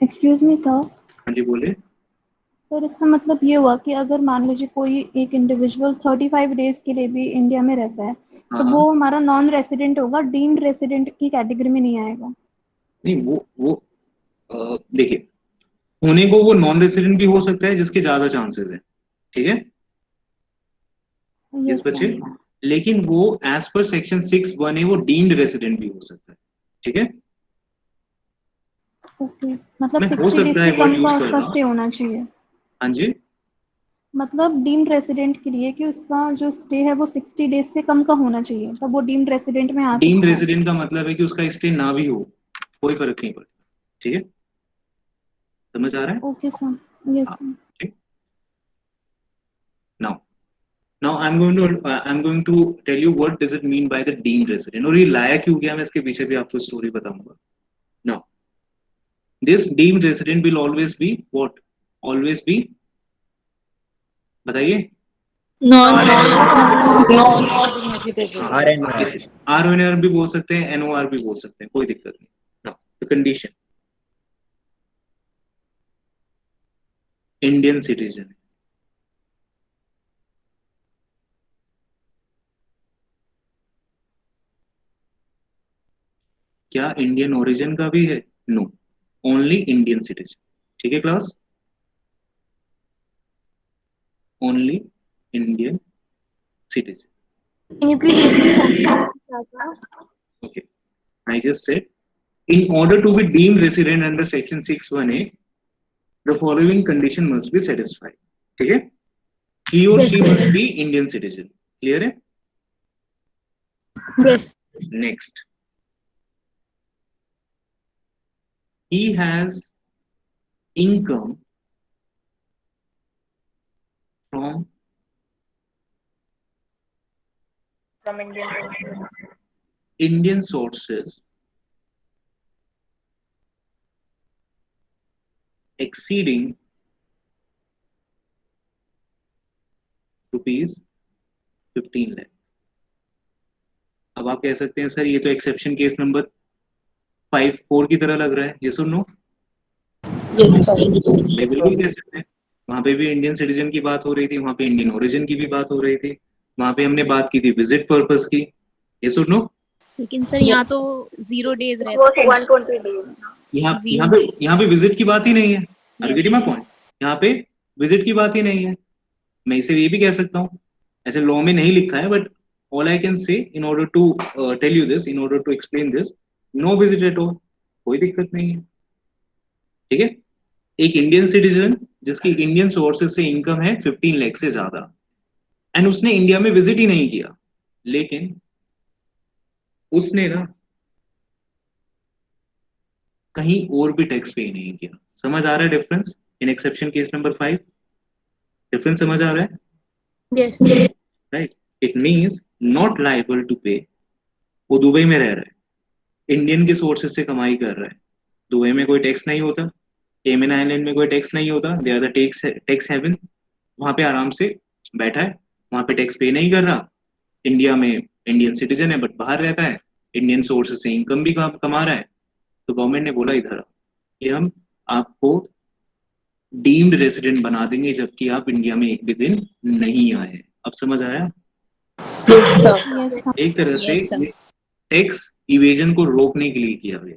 [SPEAKER 5] Excuse me, sir.
[SPEAKER 1] हाँ जी बोले।
[SPEAKER 5] सर इसका मतलब ये हुआ कि अगर मान लीजिए कोई एक इंडिविजुअल 35 डेज के लिए भी इंडिया में रहता है तो
[SPEAKER 1] हाँ,
[SPEAKER 5] वो हमारा नॉन रेसिडेंट होगा, डीम्ड रेसिडेंट की कैटेगरी में नहीं आएगा।
[SPEAKER 1] नहीं वो देखिए, होने को वो नॉन रेजिडेंट भी हो सकता है जिसके ज्यादा चांसेस है। ठीक है इस
[SPEAKER 5] Yes,
[SPEAKER 1] बच्चे,
[SPEAKER 5] sir.
[SPEAKER 1] लेकिन वो एज पर सेक्शन 6(1) है, वो डीम्ड रेजिडेंट भी हो सकता है। ठीक है,
[SPEAKER 5] ओके, मतलब
[SPEAKER 1] मैं हो
[SPEAKER 5] 60 डेज
[SPEAKER 1] सकता
[SPEAKER 5] से
[SPEAKER 1] है
[SPEAKER 5] कम
[SPEAKER 1] वर्ड यूज
[SPEAKER 5] का
[SPEAKER 1] कर
[SPEAKER 5] उसका
[SPEAKER 1] रहा हूँ।
[SPEAKER 5] स्टे होना चाहिए।
[SPEAKER 1] हाँ जी,
[SPEAKER 5] मतलब डीम्ड रेसिडेंट के लिए कि उसका जो स्टे है वो 60 डेज से कम का होना चाहिए, तब वो डीम्ड रेसिडेंट में आ
[SPEAKER 1] डीम्ड
[SPEAKER 5] सकता है।
[SPEAKER 1] रेजिडेंट का मतलब है कि उसका स्टे ना भी हो, कोई फर्क नहीं पड़ता। ठीक है, समझ आ रहा है?
[SPEAKER 5] ओके सर, यस
[SPEAKER 1] हाँ,
[SPEAKER 5] सर।
[SPEAKER 1] ठीक। Now I'm going to tell you what does it mean by the deemed resident, और ये लाया क्यों गया मैं इसके पीछे भी आपको स्टोरी बताऊंगा। This deemed resident will always be what? Always be, बताइए।
[SPEAKER 4] Non.
[SPEAKER 1] हाँ,
[SPEAKER 8] RNR
[SPEAKER 1] इस RNR भी बोल सकते हैं, NOR भी बोल सकते हैं, कोई दिक्कत नहीं। द कंडीशन इंडियन सिटीजन, क्या इंडियन ओरिजिन का भी है? No, only Indian citizen. ठीक है class, only Indian citizen.
[SPEAKER 4] Can you please repeat?
[SPEAKER 1] Okay, I just said, in order to be deemed resident under section 6(1)(a), the following condition must be satisfied. ठीक है, he or she must be Indian citizen. Clear है?
[SPEAKER 4] Yes.
[SPEAKER 1] Next, he has income from
[SPEAKER 9] from Indian
[SPEAKER 1] Indian sources exceeding rupees 15 lakh। अब आप कह सकते हैं sir ये तो एक्सेप्शन केस नंबर 5(4) की तरह लग रहा है, ये सुनो। बिल्कुल कह सकते हैं, वहां पे भी इंडियन सिटीजन की बात हो रही थी, वहां पे इंडियन ओरिजिन की भी बात हो रही थी, वहां पे हमने बात की थी विजिट पर्पस की, ये सुनो।
[SPEAKER 10] लेकिन सर यहाँ तो 0 days
[SPEAKER 9] was
[SPEAKER 10] रहता है।
[SPEAKER 9] 120 days.
[SPEAKER 1] यहाँ पे विजिट की बात ही नहीं है। Are getting my point? यहाँ पे विजिट की बात ही नहीं है। मैं इसे ये भी कह सकता हूँ, ऐसे लॉ में नहीं लिखा है, but all I can say in order to tell you this, in order to explain this, no visit at all, कोई दिक्कत नहीं है। ठीक है, एक इंडियन सिटीजन जिसकी इंडियन सोर्सेज से इनकम है 15 लाख से ज्यादा, एंड उसने इंडिया में विजिट ही नहीं किया, लेकिन उसने ना कहीं और भी टैक्स पे नहीं किया। समझ आ रहा है difference in exception case number 5? Difference समझ आ रहा है?
[SPEAKER 4] Yes.
[SPEAKER 1] Right, it means not liable to pay. वो दुबई में रह रहा है, इंडियन के सोर्सेज से कमाई कर रहा है, दुबई में कोई टैक्स नहीं होता, केमन आइलैंड में कोई टैक्स नहीं होता, they are the tax haven. वहां पे आराम से बैठा है, वहां पे टैक्स पे नहीं कर रहा। इंडिया में इंडियन सिटीजन है बट बाहर रहता है, इंडियन सोर्सेज से इनकम भी कमा रहा है। तो गवर्नमेंट ने बोला इधर ये हम आपको डीम्ड रेसिडेंट बना देंगे जबकि आप इंडिया में एक भी दिन नहीं आए। अब समझ आया? एक तरह से टैक्स इवेजन को रोकने के लिए किया गया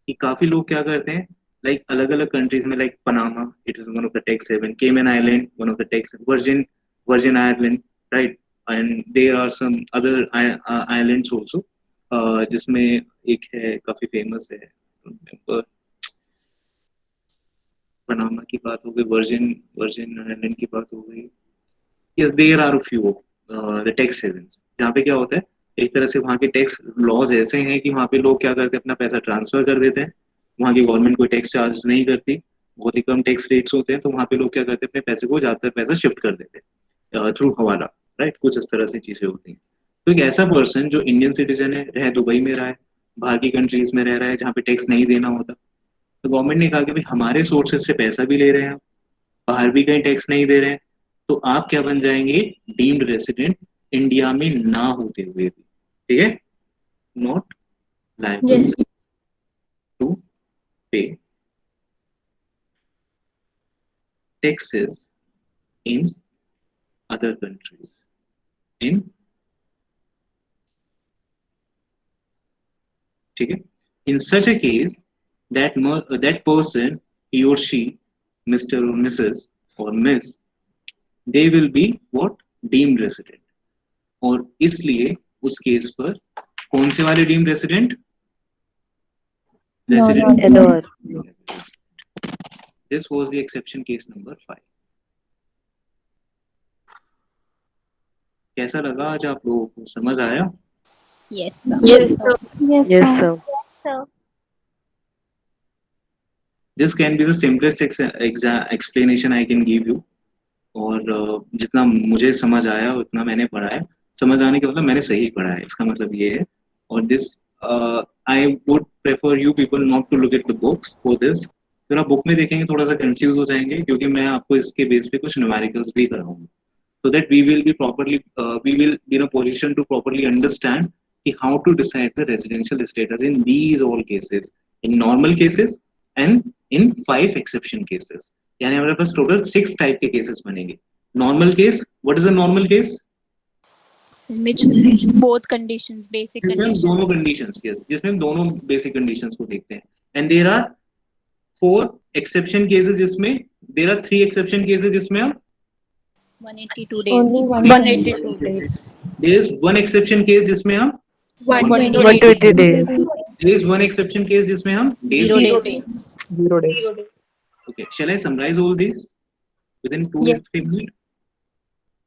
[SPEAKER 1] कि काफी लोग क्या करते हैं, लाइक अलग अलग कंट्रीज में, like Panama it is one of the tax haven, Cayman island one of the tax, Virgin island, right, and there are some other islands also, जिसमें एक है काफी फेमस है, पनामा की बात हो गई, वर्जिन आइलैंड की बात हो गई। Yes, there are few the tax havens, जहाँ पे क्या होता है, एक तरह से वहाँ के टैक्स लॉज ऐसे हैं कि वहाँ पे लोग क्या करते हैं, अपना पैसा ट्रांसफर कर देते हैं, वहाँ की गवर्नमेंट कोई टैक्स चार्ज नहीं करती, बहुत ही कम टैक्स रेट्स होते हैं, तो वहाँ पे लोग क्या करते हैं, अपने पैसे को ज्यादातर पैसा शिफ्ट कर देते हैं थ्रू हवाला, राइट, कुछ इस तरह से चीजें होती हैं। तो एक ऐसा पर्सन जो इंडियन सिटीजन है, रह दुबई में रहा है, बाहर की कंट्रीज में रह रहा है जहाँ पे टैक्स नहीं देना होता, तो गवर्नमेंट ने कहा कि भाई हमारे सोर्सेज से पैसा भी ले रहे हैं, बाहर भी कहीं टैक्स नहीं दे रहे हैं, तो आप क्या बन जाएंगे, डीम्ड रेसिडेंट, इंडिया में ना होते हुए भी। ठीक है, not liable to pay taxes in other countries in, ठीक है, in such a case that person, he or she, Mr. or Mrs. or Miss, they will be what, deemed resident। और इसलिए उस केस पर कौन से वाले deemed resident? Resident. This was the exception case number 5। कैसा लगा आज आप लोगों को, समझ आया?
[SPEAKER 10] Yes,
[SPEAKER 2] Yes, sir.
[SPEAKER 1] This can be the simplest explanation I can give you। और जितना मुझे समझ आया उतना मैंने पढ़ा है। समझ आने का मतलब मैंने सही पढ़ा है, इसका मतलब ये है। और this I would prefer you people not to look at the books for this. फिर आप बुक में देखेंगे थोड़ा सा कंफ्यूज हो जाएंगे क्योंकि मैं आपको इसके बेस पे कुछ न्यूमेरिकल्स भी कराऊंगा, so that we will be properly we will be in a position to properly understand कि how to decide the residential status in these all cases, in normal cases and in 5 exception cases. यानी हमारे पास total 6 type के cases बनेंगे. Normal case, what is a normal case?
[SPEAKER 10] In which both conditions, basic
[SPEAKER 1] जिसमें हम
[SPEAKER 10] conditions.
[SPEAKER 1] दोनों conditions, yes, जिसमें हम दोनों बेसिक कंडीशंस को देखते हैं. And there are 4 exception cases जिसमें देयर आर 3 एक्सेप्शन केसेस जिसमें हम
[SPEAKER 10] 182 days.
[SPEAKER 3] 182 days.
[SPEAKER 1] There is 1 exception case जिसमें हम
[SPEAKER 2] 120 days.
[SPEAKER 1] there is 1 exception case जिसमें हम days
[SPEAKER 10] 0
[SPEAKER 3] 0
[SPEAKER 10] days.
[SPEAKER 3] days.
[SPEAKER 5] 0 days.
[SPEAKER 9] 0 days.
[SPEAKER 1] Okay, shall I summarize all this within 2
[SPEAKER 4] Yes.
[SPEAKER 1] or 3 minutes?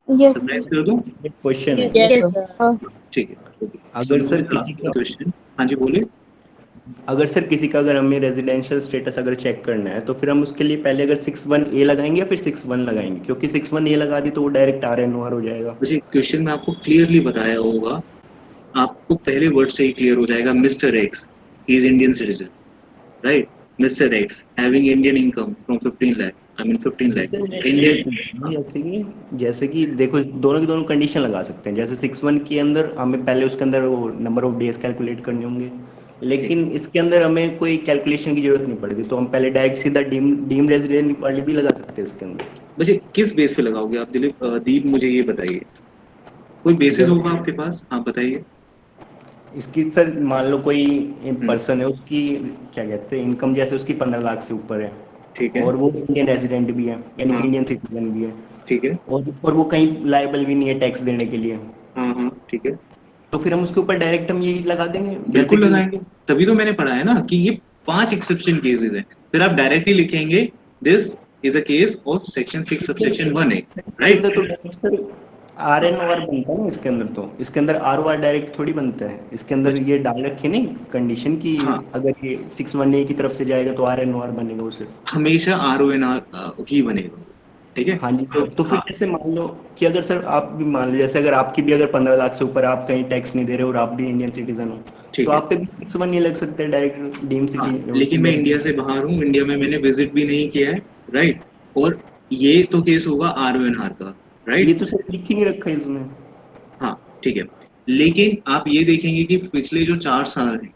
[SPEAKER 4] Yes.
[SPEAKER 1] Summarize कर दूं?
[SPEAKER 8] एक question है,
[SPEAKER 3] Yes, sir.
[SPEAKER 1] ठीक है. Okay.
[SPEAKER 8] अगर सर
[SPEAKER 1] Someone will
[SPEAKER 8] किसी
[SPEAKER 1] ask
[SPEAKER 8] का
[SPEAKER 1] a question. हाँ जी बोलिए.
[SPEAKER 8] अगर सर किसी का अगर हमें रेजिडेंशियल स्टेटस अगर चेक करना है तो फिर हम उसके लिए पहले अगर 61A लगाएंगे या फिर 61 लगाएंगे, क्योंकि 61A लगा दी तो वो डायरेक्ट RNOR हो जाएगा.
[SPEAKER 1] मुझे क्वेश्चन में आपको क्लियरली बताया होगा, आपको पहले वर्ड से ही क्लियर हो जाएगा. Mister x he is Indian citizen, right? Mister x having Indian income from 15 lakh, I mean 15 lakh Indian.
[SPEAKER 8] जैसे कि देखो दोनों की दोनों कंडीशन लगा सकते हैं. जैसे 61 के अंदर हमें पहले उसके अंदर वो नंबर ऑफ डेज कैलकुलेट करने होंगे, लेकिन इसके अंदर हमें कोई कैलकुलेशन की जरूरत नहीं पड़ती, तो हम पहले डायरेक्ट सीधा डीम रेजिडेंट वाली भी लगा सकते हैं इसके अंदर.
[SPEAKER 1] मुझे किस बेस पे लगाओगे आप दिलीप? दीप मुझे ये बताइए, कोई बेसिस होगा आपके पास? हाँ बताइए.
[SPEAKER 8] इसकी सर मान लो कोई पर्सन है, उसकी क्या कहते हैं इनकम जैसे उसकी 15 लाख से ऊपर है,
[SPEAKER 1] ठीक है.
[SPEAKER 8] और वो इंडियन रेजिडेंट भी है, यानी
[SPEAKER 1] हाँ.
[SPEAKER 8] इंडियन सिटीजन भी है,
[SPEAKER 1] ठीक है.
[SPEAKER 8] और वो कहीं लायबल भी नहीं है टैक्स देने के लिए,
[SPEAKER 1] हाँ हाँ ठीक है.
[SPEAKER 8] तो फिर हम उसके ऊपर डायरेक्ट हम यही लगा देंगे. जैसे
[SPEAKER 1] बिल्कुल
[SPEAKER 8] कि
[SPEAKER 1] लगाएंगे, तभी तो मैंने पढ़ा है ना कि ये 5 एक्सेप्शन केसेस हैं. फिर आप डायरेक्टली लिखेंगे this is a case of section 6 subsection 1A, right?
[SPEAKER 8] तो डायरेक्ट सर RNOR बनता है ना इसके अंदर, तो इसके अंदर ROR डायरेक्ट थोड़ी बनता है. इसके अंदर ये डाल रखे नहीं कंडीशन की,
[SPEAKER 1] हाँ.
[SPEAKER 8] अगर ये 61A की तरफ से जाएगा तो RNOR बनेगा वो सिर्फ.
[SPEAKER 1] हमेशा RONR ही बनेगा, ठीक है?
[SPEAKER 8] हाँ जी सर. तो फिर जैसे मान लो कि अगर सर आप भी मान लो जैसे अगर आपकी भी अगर 15 लाख से ऊपर आप कहीं टैक्स नहीं दे रहे और आप भी इंडियन सिटीजन हो,
[SPEAKER 1] ठीक
[SPEAKER 8] तो
[SPEAKER 1] है.
[SPEAKER 8] आप पे भी 61A लग सकता है डायरेक्ट डीम
[SPEAKER 1] हाँ,
[SPEAKER 8] सिटी.
[SPEAKER 1] लेकिन मैं इंडिया से बाहर हूँ, इंडिया में मैंने विजिट भी नहीं किया है, राइट? और ये तो केस होगा RONR का,
[SPEAKER 8] ये
[SPEAKER 1] राइट?
[SPEAKER 8] तो सर लिख ही नहीं रखा है इसमें.
[SPEAKER 1] हाँ ठीक है. लेकिन आप ये देखेंगे कि पिछले जो 4 साल हैं,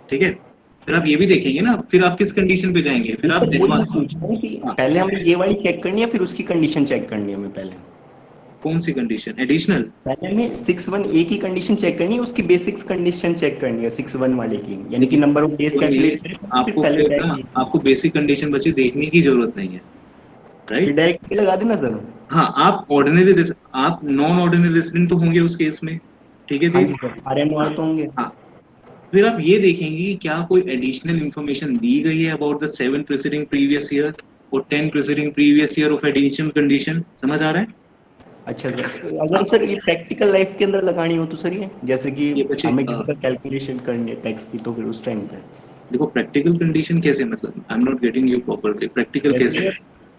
[SPEAKER 1] ठीक है, फिर आप ये भी देखेंगे ना, फिर आप किस कंडीशन पे जाएंगे? फिर आप
[SPEAKER 8] सर वो मैं पूछ रहा हूँ कि
[SPEAKER 1] हाँ.
[SPEAKER 8] पहले हमें ये वाली चेक करनी है फिर उसकी कंडीशन चेक करनी है हमें पहले?
[SPEAKER 1] कौन सी कंडीशन? एडिशनल?
[SPEAKER 8] पहले हमें 61A की कंडीशन चेक करनी है, उसकी बेसिक्स कंडीशन चेक करनी है 61 वाले की, यानी कि नंबर ऑफ डेज कैलकुलेट करें.
[SPEAKER 1] आपको फिर ना आपको बेसिक कंडीशन बच्चे देखने की जरूरत नहीं है, राइट?
[SPEAKER 8] डायरेक्ट लगा देना सर.
[SPEAKER 1] हाँ, आप ऑर्डिनरी, आप नॉन ऑर्डिनरी रेसिडेंट तो होंगे उस केस में, ठीक है?
[SPEAKER 8] हाँ जी सर, RNOR तो होंगे.
[SPEAKER 1] हाँ. फिर आप ये देखेंगे कि क्या कोई एडिशनल इंफॉर्मेशन दी गई है about the 7 preceding previous year और 10 preceding previous year of additional condition. समझ आ रहा है?
[SPEAKER 8] अच्छा सर, अगर सर ये प्रैक्टिकल लाइफ के अंदर लगानी हो तो सर ये जैसे कि
[SPEAKER 1] ये बच्चे,
[SPEAKER 8] हमें किसी का कैलकुलेशन करनी है टैक्स की, तो फिर उस टाइम पे
[SPEAKER 1] देखो प्रैक्टिकल कंडीशन कैसे, मतलब आई am not getting you properly. Practical कैसे?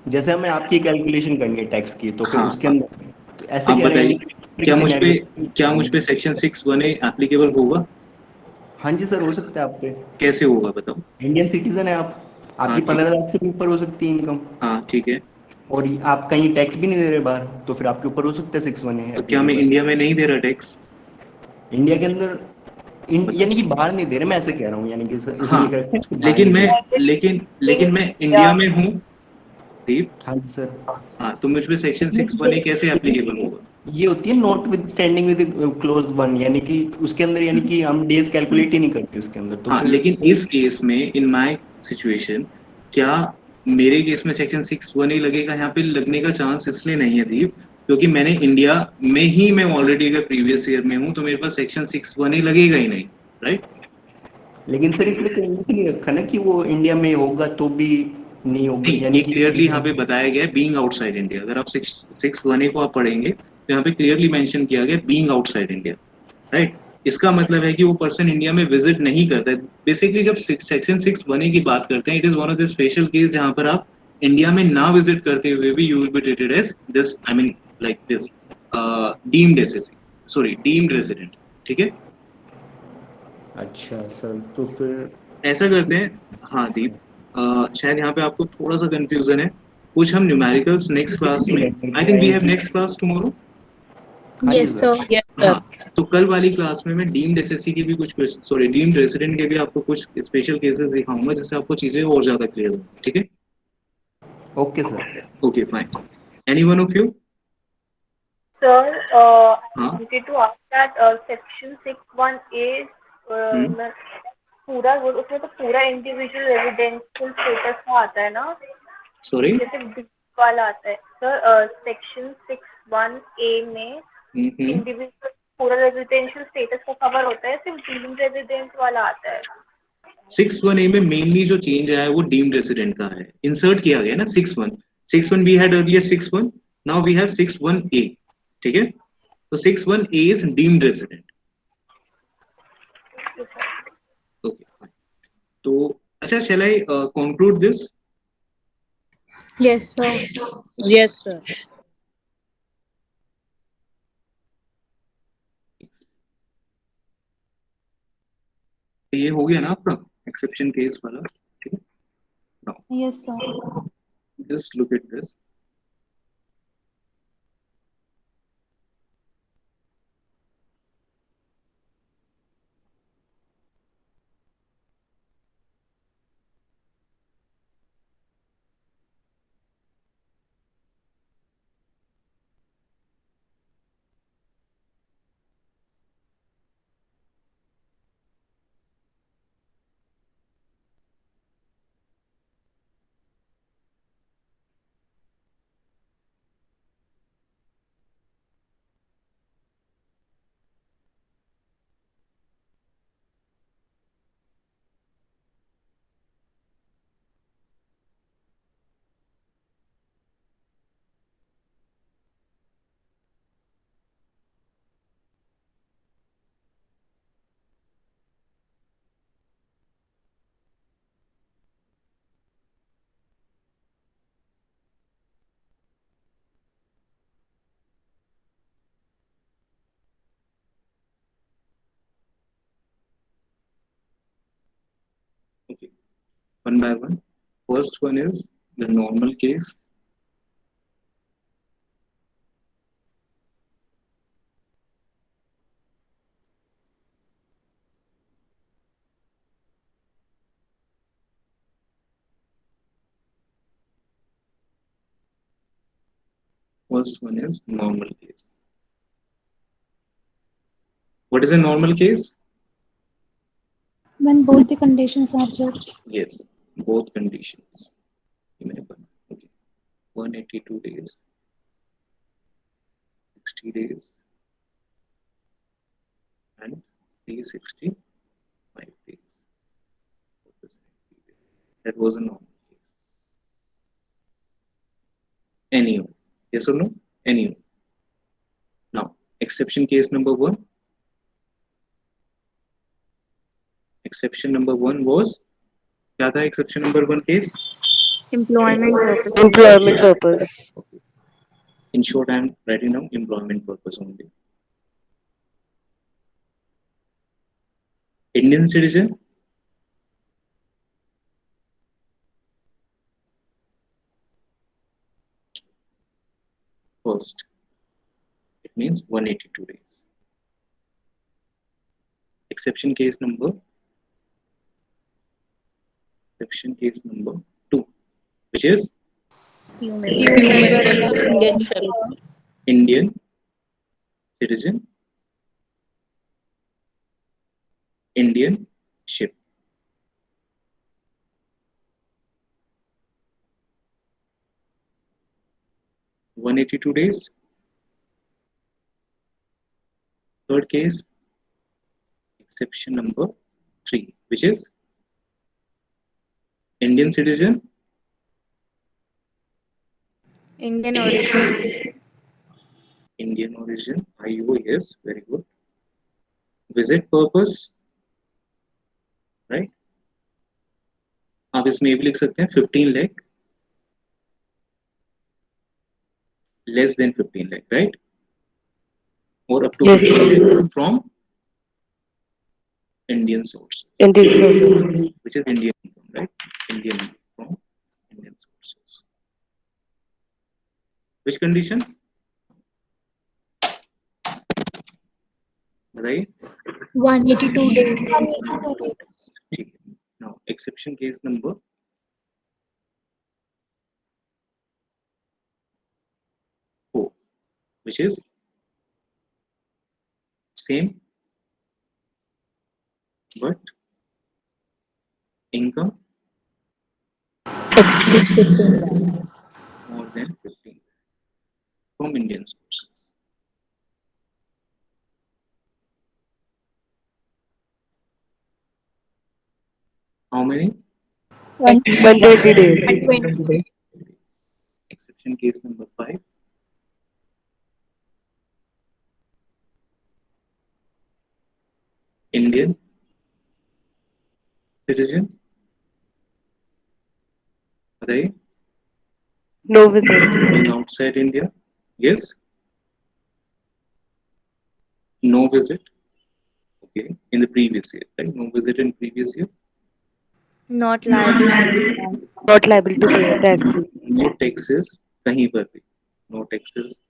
[SPEAKER 8] जैसे हमें आपकी कैलकुलेशन करनी है टैक्स की, तो फिर
[SPEAKER 1] हाँ,
[SPEAKER 8] उसके अंदर तो ऐसे
[SPEAKER 1] आप
[SPEAKER 8] कह रहे हैं
[SPEAKER 1] बताइए क्या मुझ पे सेक्शन 6(1)A एप्लीकेबल होगा?
[SPEAKER 8] हाँ जी सर, हो सकता है आप पे.
[SPEAKER 1] कैसे होगा बताओ?
[SPEAKER 8] इंडियन सिटीजन है आप, आपकी 15 लाख से भी ऊपर हो सकती है इनकम.
[SPEAKER 1] हाँ ठीक है.
[SPEAKER 8] और आप कहीं टैक्स भी नहीं दे रहे बाहर, तो फिर आपके ऊपर हो सकता है 61A.
[SPEAKER 1] तो क्या मैं इंडिया में नहीं दे रहा टैक्स?
[SPEAKER 8] इंडिया के अंदर यानी कि बाहर नहीं दे रहे, मैं ऐसे कह रहा हूँ, यानी कि सर
[SPEAKER 1] हाँ, लेकिन मैं इंडिया में हूँ दीप.
[SPEAKER 8] हाँ जी सर.
[SPEAKER 1] हाँ, तो मुझ पे सेक्शन 6(1)A कैसे एप्लीकेबल होगा?
[SPEAKER 8] ये होती है not with standing with close 1, यानी कि उसके अंदर यानी कि हम डेज कैलकुलेट ही नहीं करते उसके अंदर. तो
[SPEAKER 1] हाँ, लेकिन इस केस में इन माय सिचुएशन क्या मेरे केस में सेक्शन 6(1)A लगेगा? यहाँ पे लगने का चांस इसलिए नहीं है दीप क्योंकि मैंने इंडिया में ही, मैं ऑलरेडी अगर प्रीवियस ईयर में हूँ तो मेरे पास सेक्शन 6(1)A लगेगा ही नहीं, राइट?
[SPEAKER 8] लेकिन सर इसमें कहीं नहीं रखा ना कि वो इंडिया में होगा तो भी नहीं होगा,
[SPEAKER 1] यानी क्लियरली यहाँ पे बताया गया है बीइंग आउटसाइड इंडिया. अगर आप 6(1)A को आप पढ़ेंगे तो यहाँ पे क्लियरली मेंशन किया गया बीइंग आउटसाइड इंडिया, राइट? इसका मतलब है कि वो पर्सन इंडिया में विजिट नहीं करता है. बेसिकली जब सेक्शन 6(1)A की बात करते हैं, it is one of the special case जहाँ पर आप इंडिया में ना विजिट करते हुए भी you will be treated as this, I mean like this deemed SSC, sorry deemed resident, ठीक है?
[SPEAKER 8] अच्छा सर, तो फिर
[SPEAKER 1] ऐसा करते हैं, हाँ दीप, शायद यहाँ पे आपको थोड़ा सा कंफ्यूजन है, कुछ हम न्यूमेरिकल्स नेक्स्ट क्लास में, I think we have next class tomorrow.
[SPEAKER 8] हाँ जी
[SPEAKER 10] Yes,
[SPEAKER 8] sir.
[SPEAKER 10] sir.
[SPEAKER 3] Yes, sir.
[SPEAKER 1] हाँ, तो कल वाली क्लास में मैं डीम्ड एसएससी के भी कुछ सॉरी डीम्ड रेसिडेंट के भी आपको कुछ स्पेशल केसेस दिखाऊंगा, जिससे आपको चीजें और ज्यादा क्लियर होंगी, ठीक है?
[SPEAKER 8] Okay sir.
[SPEAKER 1] Okay fine, any one of you?
[SPEAKER 9] Sir, I
[SPEAKER 1] हाँ
[SPEAKER 9] wanted to ask that section 6(1)(a) में पूरा उसमें तो पूरा इंडिविजुअल रेजिडेंशियल स्टेटस का आता है ना,
[SPEAKER 1] सॉरी,
[SPEAKER 9] जैसे B वाला आता है सर। सेक्शन 6(1)(a) में इंडिविजुअल पूरा रेजिडेंशियल स्टेटस का कवर होता है, सिर्फ डीम्ड रेजिडेंट वाला आता है।
[SPEAKER 1] 6(1)(a) में मेनली जो चेंज आया है वो डीम्ड रेसिडेंट का है, इंसर्ट किया गया ना 6(1). We had earlier 6(1), now we have 6(1)(a), ठीक है? तो 6(1)(a) is deemed resident. Okay fine, तो अच्छा, shall I conclude this?
[SPEAKER 10] Yes, sir.
[SPEAKER 3] Yes, sir.
[SPEAKER 1] ये हो गया ना आपका एक्सेप्शन केस वाला, ठीक है?
[SPEAKER 5] Yes, sir.
[SPEAKER 1] Just look at this. Okay, one by one. First one is the normal case. First one is normal case. What is a normal case?
[SPEAKER 5] When both the conditions are judged.
[SPEAKER 1] Yes, both conditions. Okay. 182 days, 60 days, and 365 days. That was a normal case. Any, yes or no? Any. Now, exception case number one. Exception number one was, क्या था exception number one case?
[SPEAKER 6] Employment purpose.
[SPEAKER 2] Employment purpose.
[SPEAKER 1] In short, I am writing down employment purpose only. Indian citizen, first, it means 182 days. Exception case number two, which is
[SPEAKER 10] Human.
[SPEAKER 3] Citizenship.
[SPEAKER 1] Indian citizen, Indian ship. (182 days). Third case, exception number three, which is Indian citizen,
[SPEAKER 6] Indian origin.
[SPEAKER 1] Indian origin, IO, yes, very good. Visit purpose, right? आप इसमें ये भी लिख सकते हैं 15 lakh, less than 15 lakh, right? Or up to
[SPEAKER 2] Yes.
[SPEAKER 1] 15 lakh from Indian source,
[SPEAKER 2] Indian sources.
[SPEAKER 1] which is Indian income, right? Indian from Indian sources. Which condition? Right?
[SPEAKER 4] 182 days.
[SPEAKER 9] 182 days.
[SPEAKER 1] Now, exception case number 4, which is same but income
[SPEAKER 3] Exceeds 15 lakh.
[SPEAKER 1] more than 15 from Indian sources. How many?
[SPEAKER 2] 120 days.
[SPEAKER 3] 120.
[SPEAKER 1] Exception case number 5. Indian citizen, right?
[SPEAKER 2] No visit.
[SPEAKER 1] Living outside India, yes. No visit, okay. In the previous year, right? No visit in previous year.
[SPEAKER 6] Not liable to pay tax.
[SPEAKER 2] Not liable to pay taxes.
[SPEAKER 1] No taxes कहीं पर भी. No taxes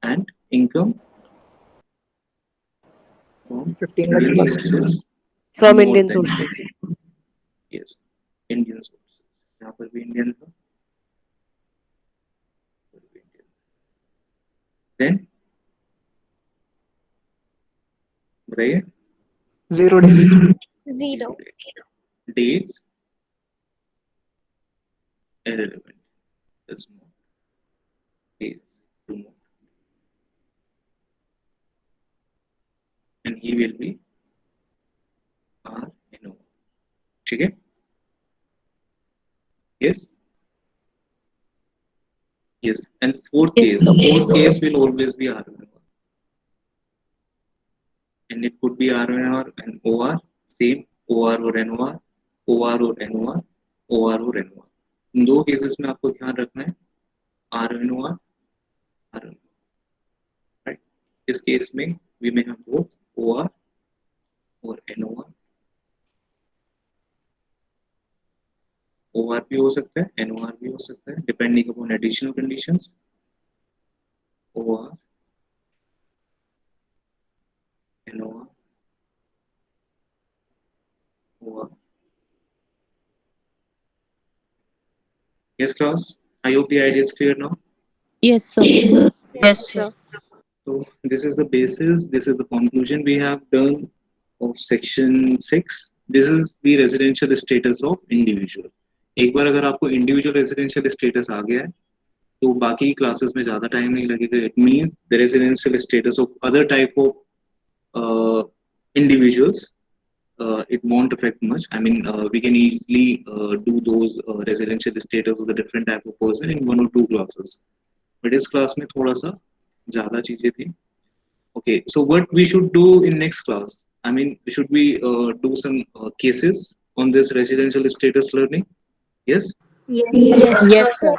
[SPEAKER 1] and income from
[SPEAKER 3] 15
[SPEAKER 1] Indian
[SPEAKER 3] lakh.
[SPEAKER 1] sources.
[SPEAKER 2] From
[SPEAKER 1] more
[SPEAKER 2] Indian
[SPEAKER 1] than-
[SPEAKER 2] sources.
[SPEAKER 1] Yes, Indian sources. यहाँ पर भी Indian था. Then, बताइए.
[SPEAKER 3] 0 days.
[SPEAKER 9] 0.
[SPEAKER 1] Dates irrelevant. Does not. Dates do not. And he will be RNO. ठीक है? Yes. Yes. And fourth
[SPEAKER 3] Yes,
[SPEAKER 1] case.
[SPEAKER 3] sir.
[SPEAKER 1] Fourth case will always be RNO. And it could be RNR and OR. Same OR or NOR. OR or NOR. OR or NOR. इन दो cases में आपको ध्यान रखना है RNOR. RNOR. Right. इस case में we may have both OR or NOR. OR भी हो सकता है, NOR भी हो सकता है, depending upon additional conditions. OR, NOR, OR. Yes, class. I hope the idea is clear now.
[SPEAKER 3] Yes, sir. Yes, sir.
[SPEAKER 1] So this is the basis. This is the conclusion we have done of section 6. This is the residential status of individual. एक बार अगर आपको individual residential status आ गया है तो बाकी classes में ज़्यादा time नहीं लगेगा. It means the residential status of other type of individuals, it won't affect much. I mean, we can easily do those residential status of the different type of person in 1 or 2 classes. But इस class में थोड़ा सा ज़्यादा चीजें थी. Okay, so what we should do in next class? I mean, should we do some cases on this residential status learning? Yes.
[SPEAKER 3] Yes, sir.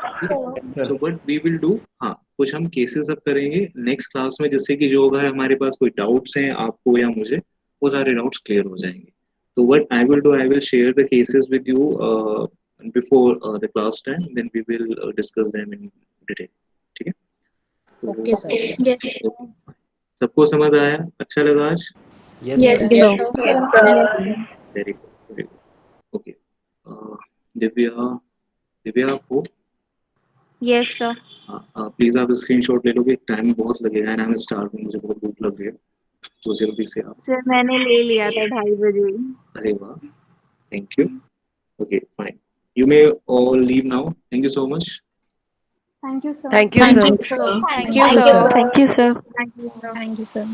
[SPEAKER 1] So what we will do, हाँ कुछ हम cases अब करेंगे next class में, जिससे कि जो होगा हमारे पास कोई doubts हैं आपको या मुझे, वो सारे doubts clear हो जाएंगे. So what I will do, I will share the cases with you before the class time, then we will discuss them in detail. ठीक है?
[SPEAKER 3] Okay, sir.
[SPEAKER 9] Yes.
[SPEAKER 1] सबको समझ आया? अच्छा लगा आज?
[SPEAKER 4] Yes.
[SPEAKER 1] Very good. Very good. Okay. Divya आप हो?
[SPEAKER 6] Yes, sir.
[SPEAKER 1] प्लीज आप स्क्रीनशॉट ले लोगे, टाइम बहुत लगेगा एंड आई एम स्टार्विंग, मुझे बहुत भूख लग रही है, तो जल्दी से आप.
[SPEAKER 6] सर मैंने ले लिया था 2:30 बजे.
[SPEAKER 1] अरे वाह, thank you. Okay fine, you may all leave now. Thank you so much.
[SPEAKER 5] Thank you, sir.
[SPEAKER 2] Thank you,
[SPEAKER 3] Thank
[SPEAKER 2] sir.
[SPEAKER 3] you, sir.
[SPEAKER 9] Thank you, sir.
[SPEAKER 2] Thank you, sir.
[SPEAKER 6] Thank you, sir.
[SPEAKER 10] Thank you, sir.